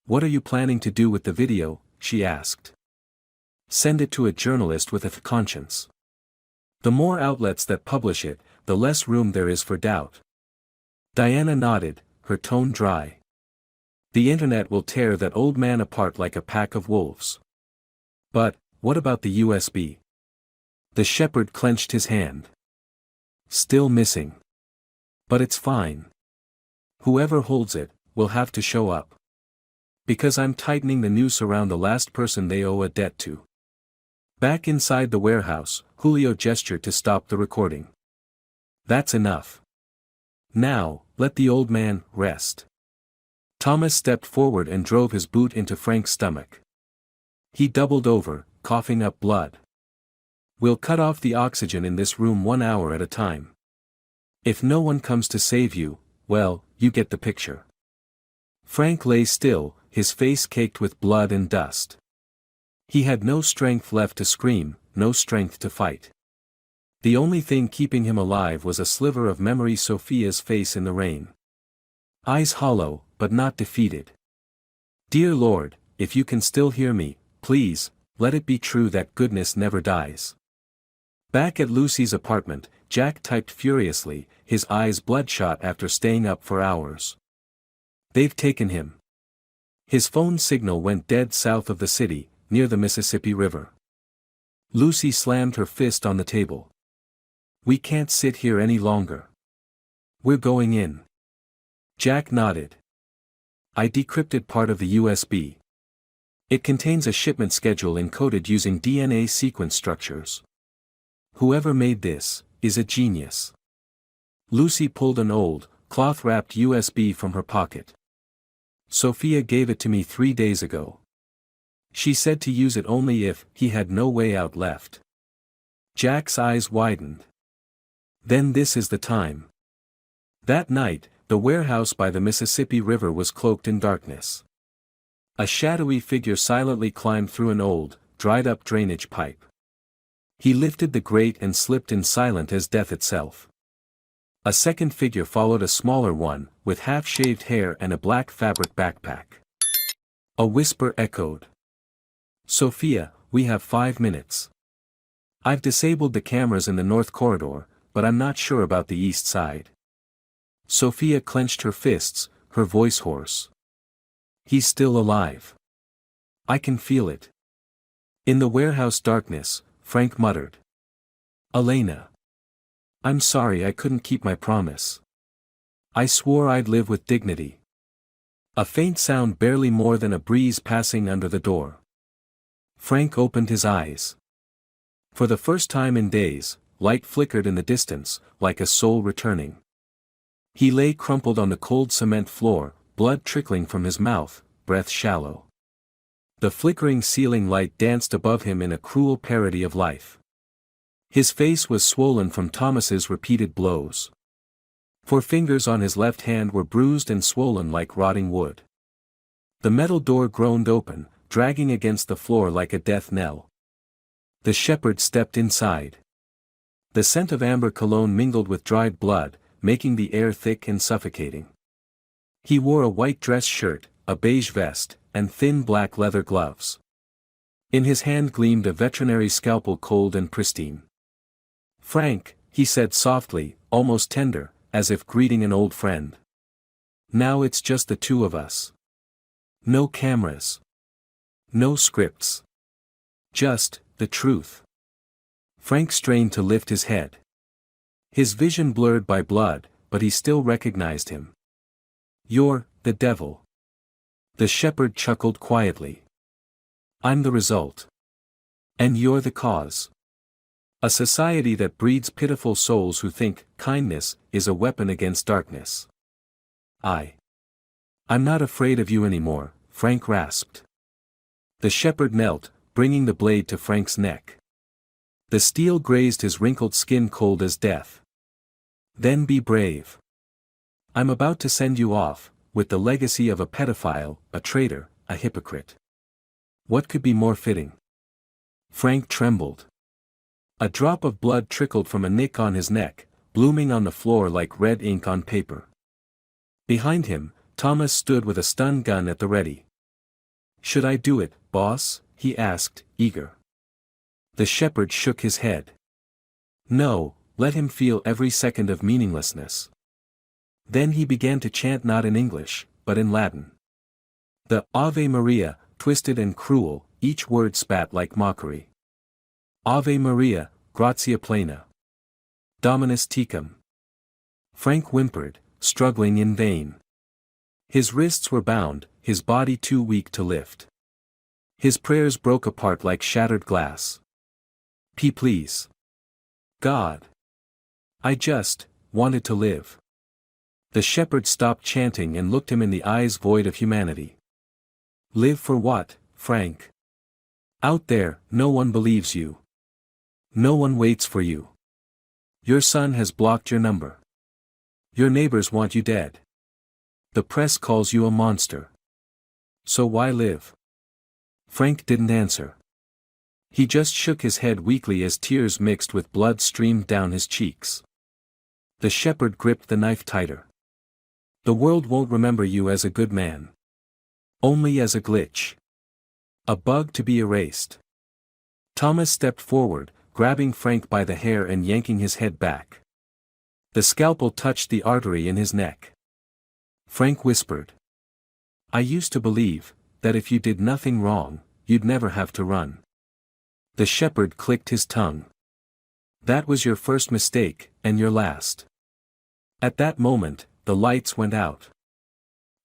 "What are you planning to do with the video?" she asked. "Send it to a journalist with a conscience. The more outlets that publish it, the less room there is for doubt." Diana nodded, her tone dry. "The internet will tear that old man apart like a pack of wolves." "But, what about the USB?" The shepherd clenched his hand. "Still missing. But it's fine. Whoever holds it, will have to show up. Because I'm tightening the noose around the last person they owe a debt to." Back inside the warehouse, Julio gestured to stop the recording. "That's enough. Now, let the old man rest." Thomas stepped forward and drove his boot into Frank's stomach. He doubled over, coughing up blood. "We'll cut off the oxygen in this room 1 hour at a time. If no one comes to save you, well, you get the picture." Frank lay still, his face caked with blood and dust. He had no strength left to scream, no strength to fight. The only thing keeping him alive was a sliver of memory, Sophia's face in the rain. Eyes hollow, but not defeated. Dear Lord, if you can still hear me, please, let it be true that goodness never dies. Back at Lucy's apartment, Jack typed furiously, his eyes bloodshot after staying up for hours. They've taken him. His phone signal went dead south of the city, near the Mississippi River. Lucy slammed her fist on the table. We can't sit here any longer. We're going in. Jack nodded. I decrypted part of the USB. It contains a shipment schedule encoded using DNA sequence structures. Whoever made this is a genius. Lucy pulled an old, cloth-wrapped USB from her pocket. Sophia gave it to me 3 days ago. She said to use it only if he had no way out left. Jack's eyes widened. Then this is the time. That night, the warehouse by the Mississippi River was cloaked in darkness. A shadowy figure silently climbed through an old, dried-up drainage pipe. He lifted the grate and slipped in silent as death itself. A second figure followed, a smaller one, with half-shaved hair and a black fabric backpack. A whisper echoed. Sophia, we have 5 minutes. I've disabled the cameras in the north corridor, but I'm not sure about the east side. Sophia clenched her fists, her voice hoarse. He's still alive. I can feel it. In the warehouse darkness, Frank muttered. Elena. I'm sorry I couldn't keep my promise. I swore I'd live with dignity. A faint sound, barely more than a breeze passing under the door. Frank opened his eyes. For the first time in days, light flickered in the distance, like a soul returning. He lay crumpled on the cold cement floor, blood trickling from his mouth, breath shallow. The flickering ceiling light danced above him in a cruel parody of life. His face was swollen from Thomas's repeated blows. 4 fingers on his left hand were bruised and swollen like rotting wood. The metal door groaned open, dragging against the floor like a death knell. The shepherd stepped inside. The scent of amber cologne mingled with dried blood, making the air thick and suffocating. He wore a white dress shirt, a beige vest, and thin black leather gloves. In his hand gleamed a veterinary scalpel, cold and pristine. Frank, he said softly, almost tender, as if greeting an old friend. Now it's just the 2 of us. No cameras. No scripts. Just the truth. Frank strained to lift his head. His vision blurred by blood, but he still recognized him. You're the devil. The shepherd chuckled quietly. I'm the result. And you're the cause. A society that breeds pitiful souls who think kindness is a weapon against darkness. I'm not afraid of you anymore, Frank rasped. The shepherd knelt, bringing the blade to Frank's neck. The steel grazed his wrinkled skin, cold as death. Then be brave. I'm about to send you off, with the legacy of a pedophile, a traitor, a hypocrite. What could be more fitting? Frank trembled. A drop of blood trickled from a nick on his neck, blooming on the floor like red ink on paper. Behind him, Thomas stood with a stun gun at the ready. Should I do it, boss? He asked, eager. The shepherd shook his head. No, let him feel every second of meaninglessness. Then he began to chant, not in English, but in Latin. The Ave Maria, twisted and cruel, each word spat like mockery. Ave Maria, gratia plena. Dominus tecum. Frank whimpered, struggling in vain. His wrists were bound, his body too weak to lift. His prayers broke apart like shattered glass. Please. God. I just wanted to live. The shepherd stopped chanting and looked him in the eyes, void of humanity. Live for what, Frank? Out there, no one believes you. No one waits for you. Your son has blocked your number. Your neighbors want you dead. The press calls you a monster. So why live? Frank didn't answer. He just shook his head weakly as tears mixed with blood streamed down his cheeks. The shepherd gripped the knife tighter. The world won't remember you as a good man. Only as a glitch. A bug to be erased. Thomas stepped forward, grabbing Frank by the hair and yanking his head back. The scalpel touched the artery in his neck. Frank whispered. I used to believe that if you did nothing wrong, you'd never have to run. The shepherd clicked his tongue. That was your first mistake, and your last. At that moment, the lights went out.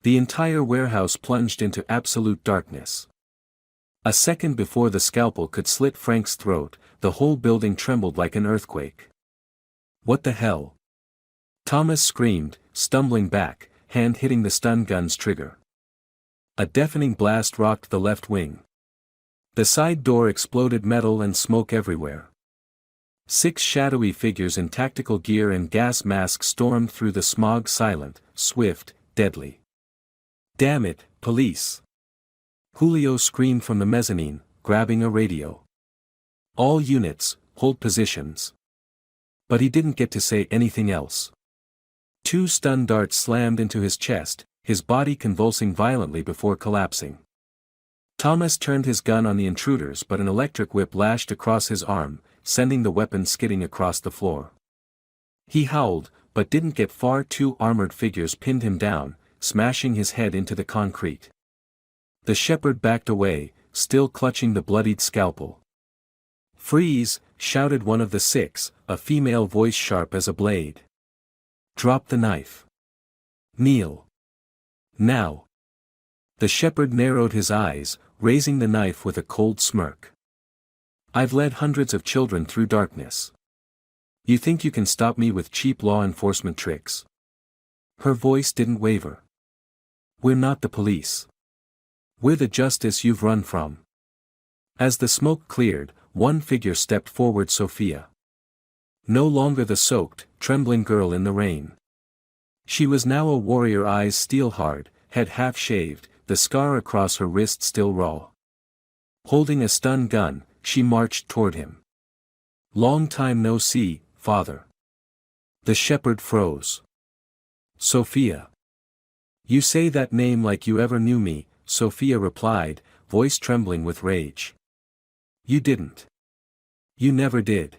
The entire warehouse plunged into absolute darkness. A second before the scalpel could slit Frank's throat, the whole building trembled like an earthquake. What the hell? Thomas screamed, stumbling back, hand hitting the stun gun's trigger. A deafening blast rocked the left wing. The side door exploded, metal and smoke everywhere. 6 shadowy figures in tactical gear and gas masks stormed through the smog, silent, swift, deadly. Damn it, police! Julio screamed from the mezzanine, grabbing a radio. All units, hold positions. But he didn't get to say anything else. 2 stun darts slammed into his chest, his body convulsing violently before collapsing. Thomas turned his gun on the intruders, but an electric whip lashed across his arm, sending the weapon skidding across the floor. He howled, but didn't get far. 2 armored figures pinned him down, smashing his head into the concrete. The shepherd backed away, still clutching the bloodied scalpel. Freeze! Shouted one of the 6, a female voice sharp as a blade. Drop the knife. Kneel. Now. The shepherd narrowed his eyes, raising the knife with a cold smirk. I've led hundreds of children through darkness. You think you can stop me with cheap law enforcement tricks? Her voice didn't waver. We're not the police. We're the justice you've run from. As the smoke cleared, one figure stepped forward, Sophia. No longer the soaked, trembling girl in the rain. She was now a warrior, eyes steel hard, head half shaved, the scar across her wrist still raw. Holding a stun gun, she marched toward him. Long time no see, father. The shepherd froze. Sophia. You say that name like you ever knew me, Sophia replied, voice trembling with rage. You didn't. You never did.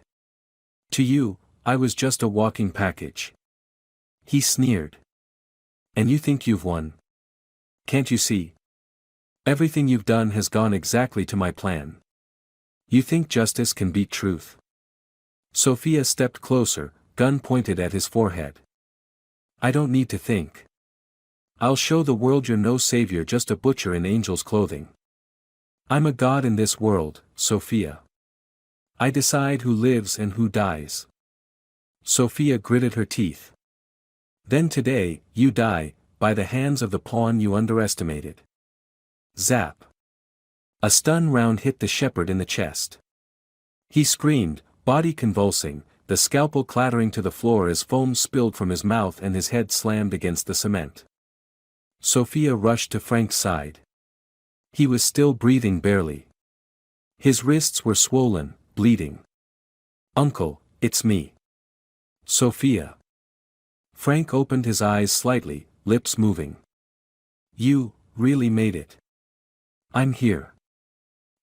To you, I was just a walking package. He sneered. And you think you've won? Can't you see? Everything you've done has gone exactly to my plan. You think justice can beat truth? Sophia stepped closer, gun pointed at his forehead. I don't need to think. I'll show the world you're no savior, just a butcher in angel's clothing. I'm a god in this world, Sophia. I decide who lives and who dies. Sophia gritted her teeth. Then today, you die, by the hands of the pawn you underestimated. Zap. A stun round hit the shepherd in the chest. He screamed, body convulsing, the scalpel clattering to the floor as foam spilled from his mouth and his head slammed against the cement. Sophia rushed to Frank's side. He was still breathing barely. His wrists were swollen, bleeding. Uncle, it's me. Sophia. Frank opened his eyes slightly, lips moving. You, really made it. I'm here.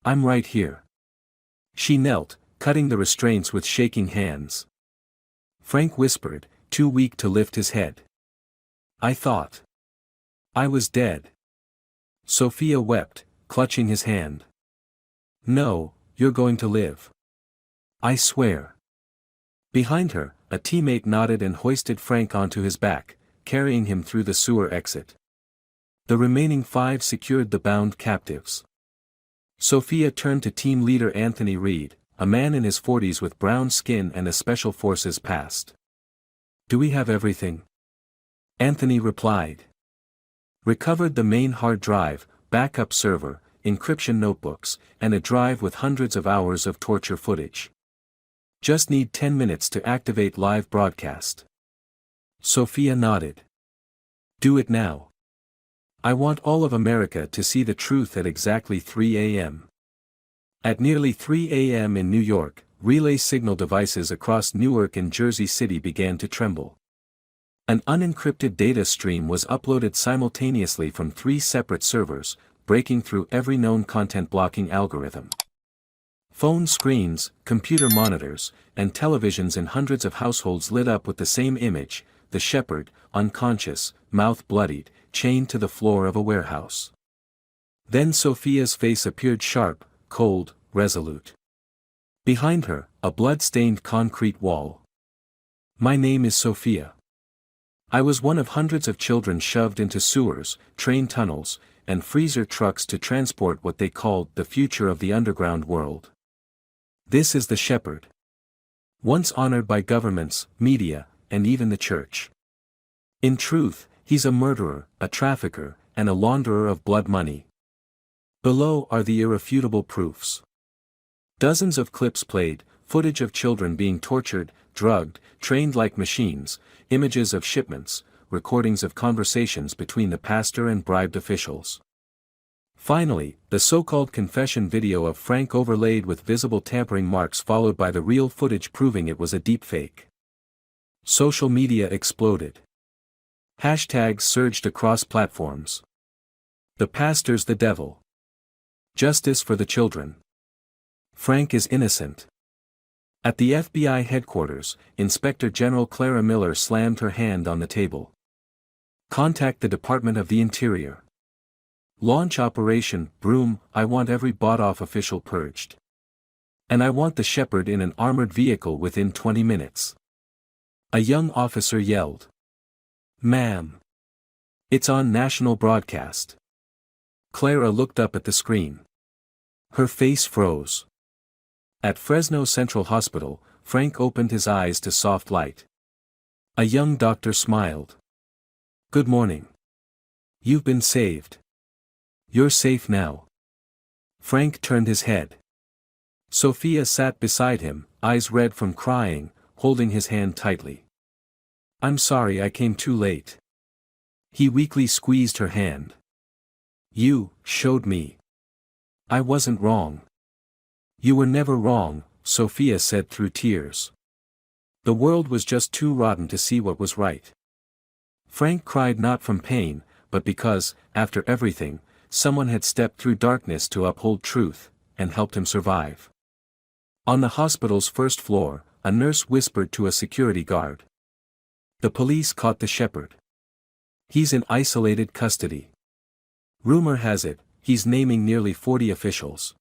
I'm right here. She knelt, cutting the restraints with shaking hands. Frank whispered, too weak to lift his head. I thought I was dead. Sophia wept, clutching his hand. No, you're going to live. I swear. Behind her, a teammate nodded and hoisted Frank onto his back, carrying him through the sewer exit. The remaining 5 secured the bound captives. Sophia turned to team leader Anthony Reed, a man in his 40s with brown skin and a special forces past. Do we have everything? Anthony replied. Recovered the main hard drive, backup server, encryption notebooks, and a drive with hundreds of hours of torture footage. Just need 10 minutes to activate live broadcast. Sophia nodded. Do it now. I want all of America to see the truth at exactly 3 a.m. At nearly 3 a.m. in New York, relay signal devices across Newark and Jersey City began to tremble. An unencrypted data stream was uploaded simultaneously from 3 separate servers, breaking through every known content-blocking algorithm. Phone screens, computer monitors, and televisions in hundreds of households lit up with the same image: the shepherd, unconscious, mouth bloodied, chained to the floor of a warehouse. Then Sophia's face appeared sharp, cold, resolute. Behind her, a blood-stained concrete wall. "My name is Sophia. I was one of hundreds of children shoved into sewers, train tunnels, and freezer trucks to transport what they called the future of the underground world. This is the shepherd. Once honored by governments, media, and even the church. In truth, he's a murderer, a trafficker, and a launderer of blood money." Below are the irrefutable proofs. Dozens of clips played, footage of children being tortured, drugged, trained like machines, images of shipments, recordings of conversations between the pastor and bribed officials. Finally, the so-called confession video of Frank overlaid with visible tampering marks, followed by the real footage proving it was a deepfake. Social media exploded. Hashtags surged across platforms. "The pastor's the devil. Justice for the children. Frank is innocent." At the FBI headquarters, Inspector General Clara Miller slammed her hand on the table. "Contact the Department of the Interior. Launch Operation Broom. I want every bought-off official purged. And I want the shepherd in an armored vehicle within 20 minutes. A young officer yelled. "Ma'am. It's on national broadcast." Clara looked up at the screen. Her face froze. At Fresno Central Hospital, Frank opened his eyes to soft light. A young doctor smiled. "Good morning. You've been saved. You're safe now." Frank turned his head. Sophia sat beside him, eyes red from crying, holding his hand tightly. "I'm sorry I came too late." He weakly squeezed her hand. "You showed me. I wasn't wrong." "You were never wrong," Sophia said through tears. "The world was just too rotten to see what was right." Frank cried not from pain, but because, after everything, someone had stepped through darkness to uphold truth, and helped him survive. On the hospital's first floor, a nurse whispered to a security guard. "The police caught the shepherd. He's in isolated custody. Rumor has it, he's naming nearly 40 officials."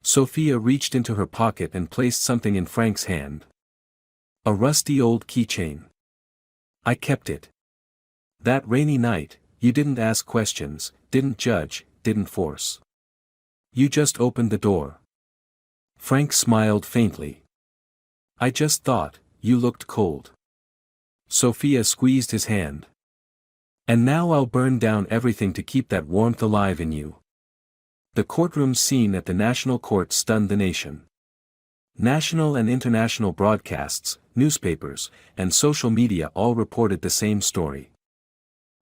Sophia reached into her pocket and placed something in Frank's hand. A rusty old keychain. "I kept it. That rainy night, you didn't ask questions, didn't judge, didn't force. You just opened the door." Frank smiled faintly. "I just thought, you looked cold." Sophia squeezed his hand. "And now I'll burn down everything to keep that warmth alive in you." The courtroom scene at the National Court stunned the nation. National and international broadcasts, newspapers, and social media all reported the same story.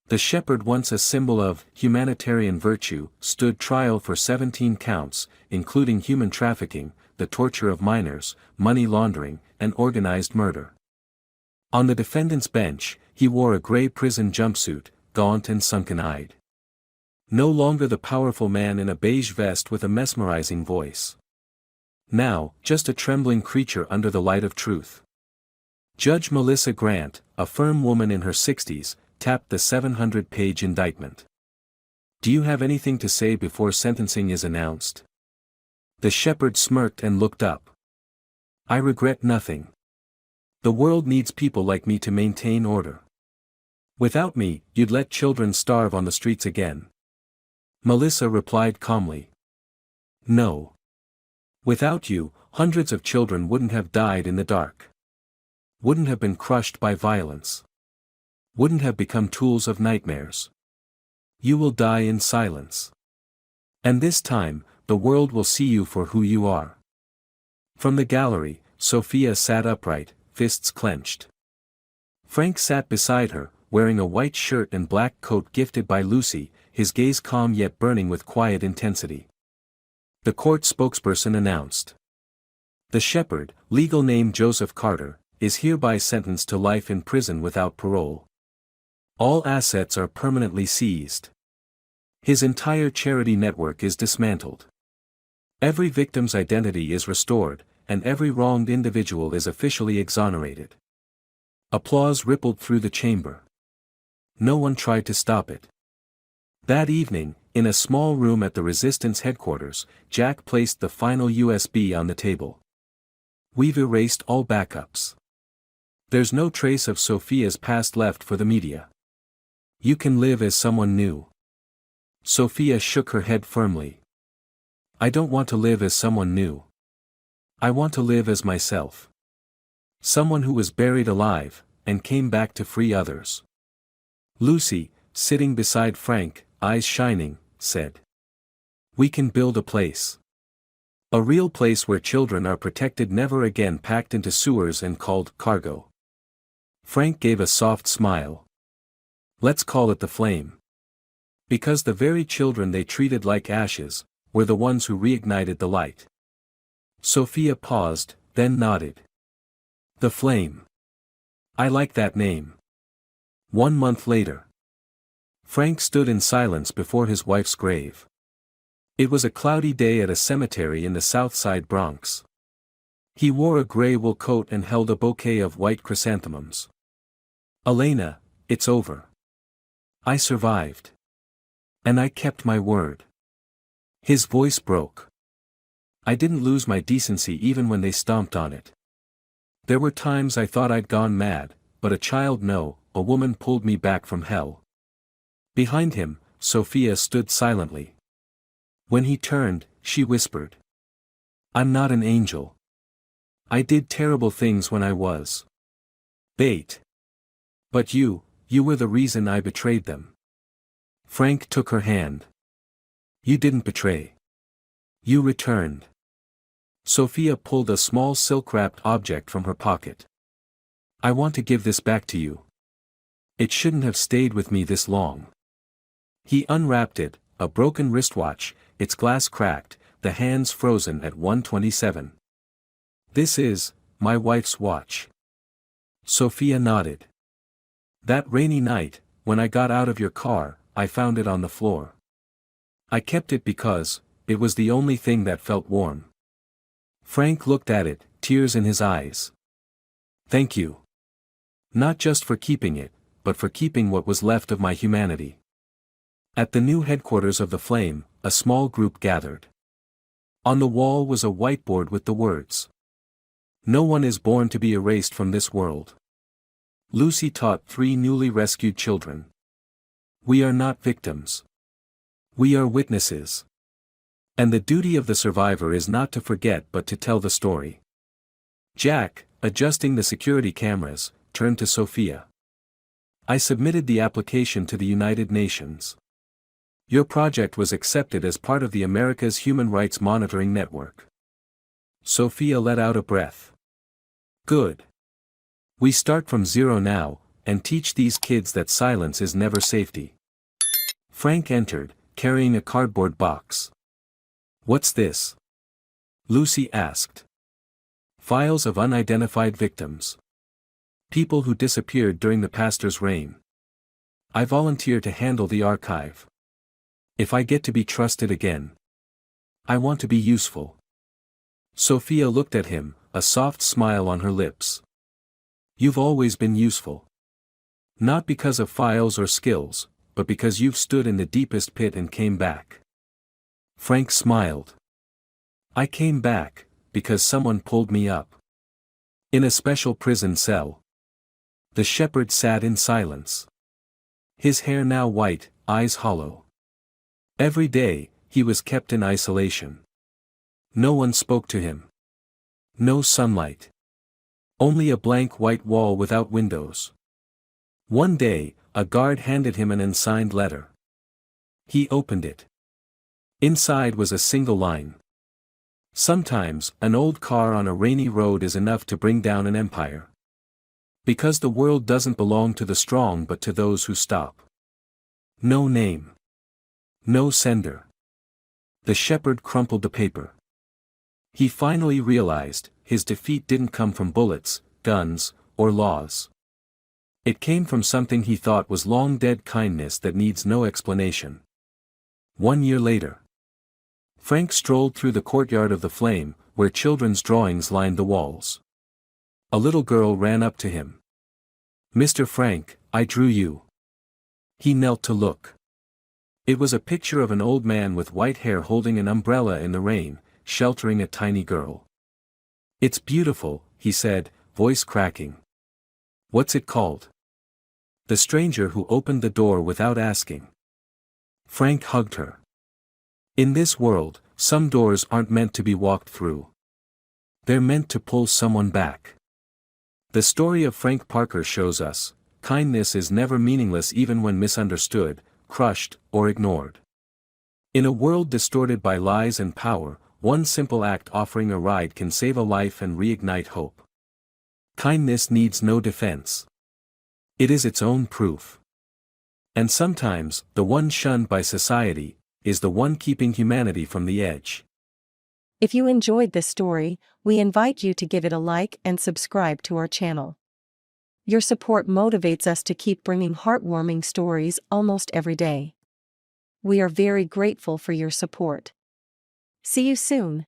The shepherd, once a symbol of humanitarian virtue, stood trial for 17 counts, including human trafficking, the torture of minors, money laundering, and organized murder. On the defendant's bench, he wore a gray prison jumpsuit, gaunt and sunken-eyed. No longer the powerful man in a beige vest with a mesmerizing voice. Now, just a trembling creature under the light of truth. Judge Melissa Grant, a firm woman in her 60s, tapped the 700-page indictment. "Do you have anything to say before sentencing is announced?" The shepherd smirked and looked up. "I regret nothing. The world needs people like me to maintain order. Without me, you'd let children starve on the streets again." Melissa replied calmly. "No. Without you, hundreds of children wouldn't have died in the dark. Wouldn't have been crushed by violence. Wouldn't have become tools of nightmares. You will die in silence. And this time, the world will see you for who you are." From the gallery, Sophia sat upright, fists clenched. Frank sat beside her, wearing a white shirt and black coat gifted by Lucy, his gaze calm yet burning with quiet intensity. The court spokesperson announced. The shepherd, legal name Joseph Carter, is hereby sentenced to life in prison without parole. All assets are permanently seized. His entire charity network is dismantled. Every victim's identity is restored, and every wronged individual is officially exonerated. Applause rippled through the chamber. No one tried to stop it. That evening, in a small room at the Resistance headquarters, Jack placed the final USB on the table. We've erased all backups. There's no trace of Sophia's past left for the media. You can live as someone new. Sophia shook her head firmly. I don't want to live as someone new. I want to live as myself. Someone who was buried alive, and came back to free others. Lucy, sitting beside Frank, eyes shining, said. We can build a place. A real place where children are protected, never again packed into sewers and called cargo. Frank gave a soft smile. Let's call it the Flame. Because the very children they treated like ashes, were the ones who reignited the light. Sophia paused, then nodded. The Flame. I like that name. 1 month later. Frank stood in silence before his wife's grave. It was a cloudy day at a cemetery in the South Side Bronx. He wore a gray wool coat and held a bouquet of white chrysanthemums. Elena, it's over. I survived. And I kept my word. His voice broke. I didn't lose my decency even when they stomped on it. There were times I thought I'd gone mad, but a woman pulled me back from hell. Behind him, Sophia stood silently. When he turned, she whispered. I'm not an angel. I did terrible things when I was bait. But you were the reason I betrayed them. Frank took her hand. You didn't betray. You returned. Sophia pulled a small silk-wrapped object from her pocket. I want to give this back to you. It shouldn't have stayed with me this long. He unwrapped it, a broken wristwatch, its glass cracked, the hands frozen at 1:27. This is my wife's watch. Sophia nodded. That rainy night, when I got out of your car, I found it on the floor. I kept it because it was the only thing that felt warm. Frank looked at it, tears in his eyes. Thank you. Not just for keeping it, but for keeping what was left of my humanity. At the new headquarters of the Flame, a small group gathered. On the wall was a whiteboard with the words. No one is born to be erased from this world. Lucy taught 3 newly rescued children. We are not victims. We are witnesses. And the duty of the survivor is not to forget but to tell the story. Jack, adjusting the security cameras, turned to Sophia. I submitted the application to the United Nations. Your project was accepted as part of the America's Human Rights Monitoring Network. Sophia let out a breath. Good. We start from zero now, and teach these kids that silence is never safety. Frank entered, carrying a cardboard box. What's this? Lucy asked. Files of unidentified victims. People who disappeared during the pastor's reign. I volunteer to handle the archive. If I get to be trusted again. I want to be useful. Sophia looked at him, a soft smile on her lips. You've always been useful. Not because of files or skills, but because you've stood in the deepest pit and came back. Frank smiled. I came back, because someone pulled me up. In a special prison cell. The shepherd sat in silence. His hair now white, eyes hollow. Every day, he was kept in isolation. No one spoke to him. No sunlight. Only a blank white wall without windows. One day, a guard handed him an unsigned letter. He opened it. Inside was a single line. Sometimes, an old car on a rainy road is enough to bring down an empire. Because the world doesn't belong to the strong but to those who stop. No name. No sender. The shepherd crumpled the paper. He finally realized, his defeat didn't come from bullets, guns, or laws. It came from something he thought was long-dead kindness that needs no explanation. 1 year later. Frank strolled through the courtyard of the Flame, where children's drawings lined the walls. A little girl ran up to him. "Mr. Frank, I drew you." He knelt to look. It was a picture of an old man with white hair holding an umbrella in the rain, sheltering a tiny girl. "It's beautiful," he said, voice cracking. "What's it called?" The stranger who opened the door without asking. Frank hugged her. In this world, some doors aren't meant to be walked through. They're meant to pull someone back. The story of Frank Parker shows us, kindness is never meaningless even when misunderstood, crushed, or ignored. In a world distorted by lies and power, one simple act offering a ride can save a life and reignite hope. Kindness needs no defense. It is its own proof. And sometimes, the one shunned by society, is the one keeping humanity from the edge. If you enjoyed this story, we invite you to give it a like and subscribe to our channel. Your support motivates us to keep bringing heartwarming stories almost every day. We are very grateful for your support. See you soon.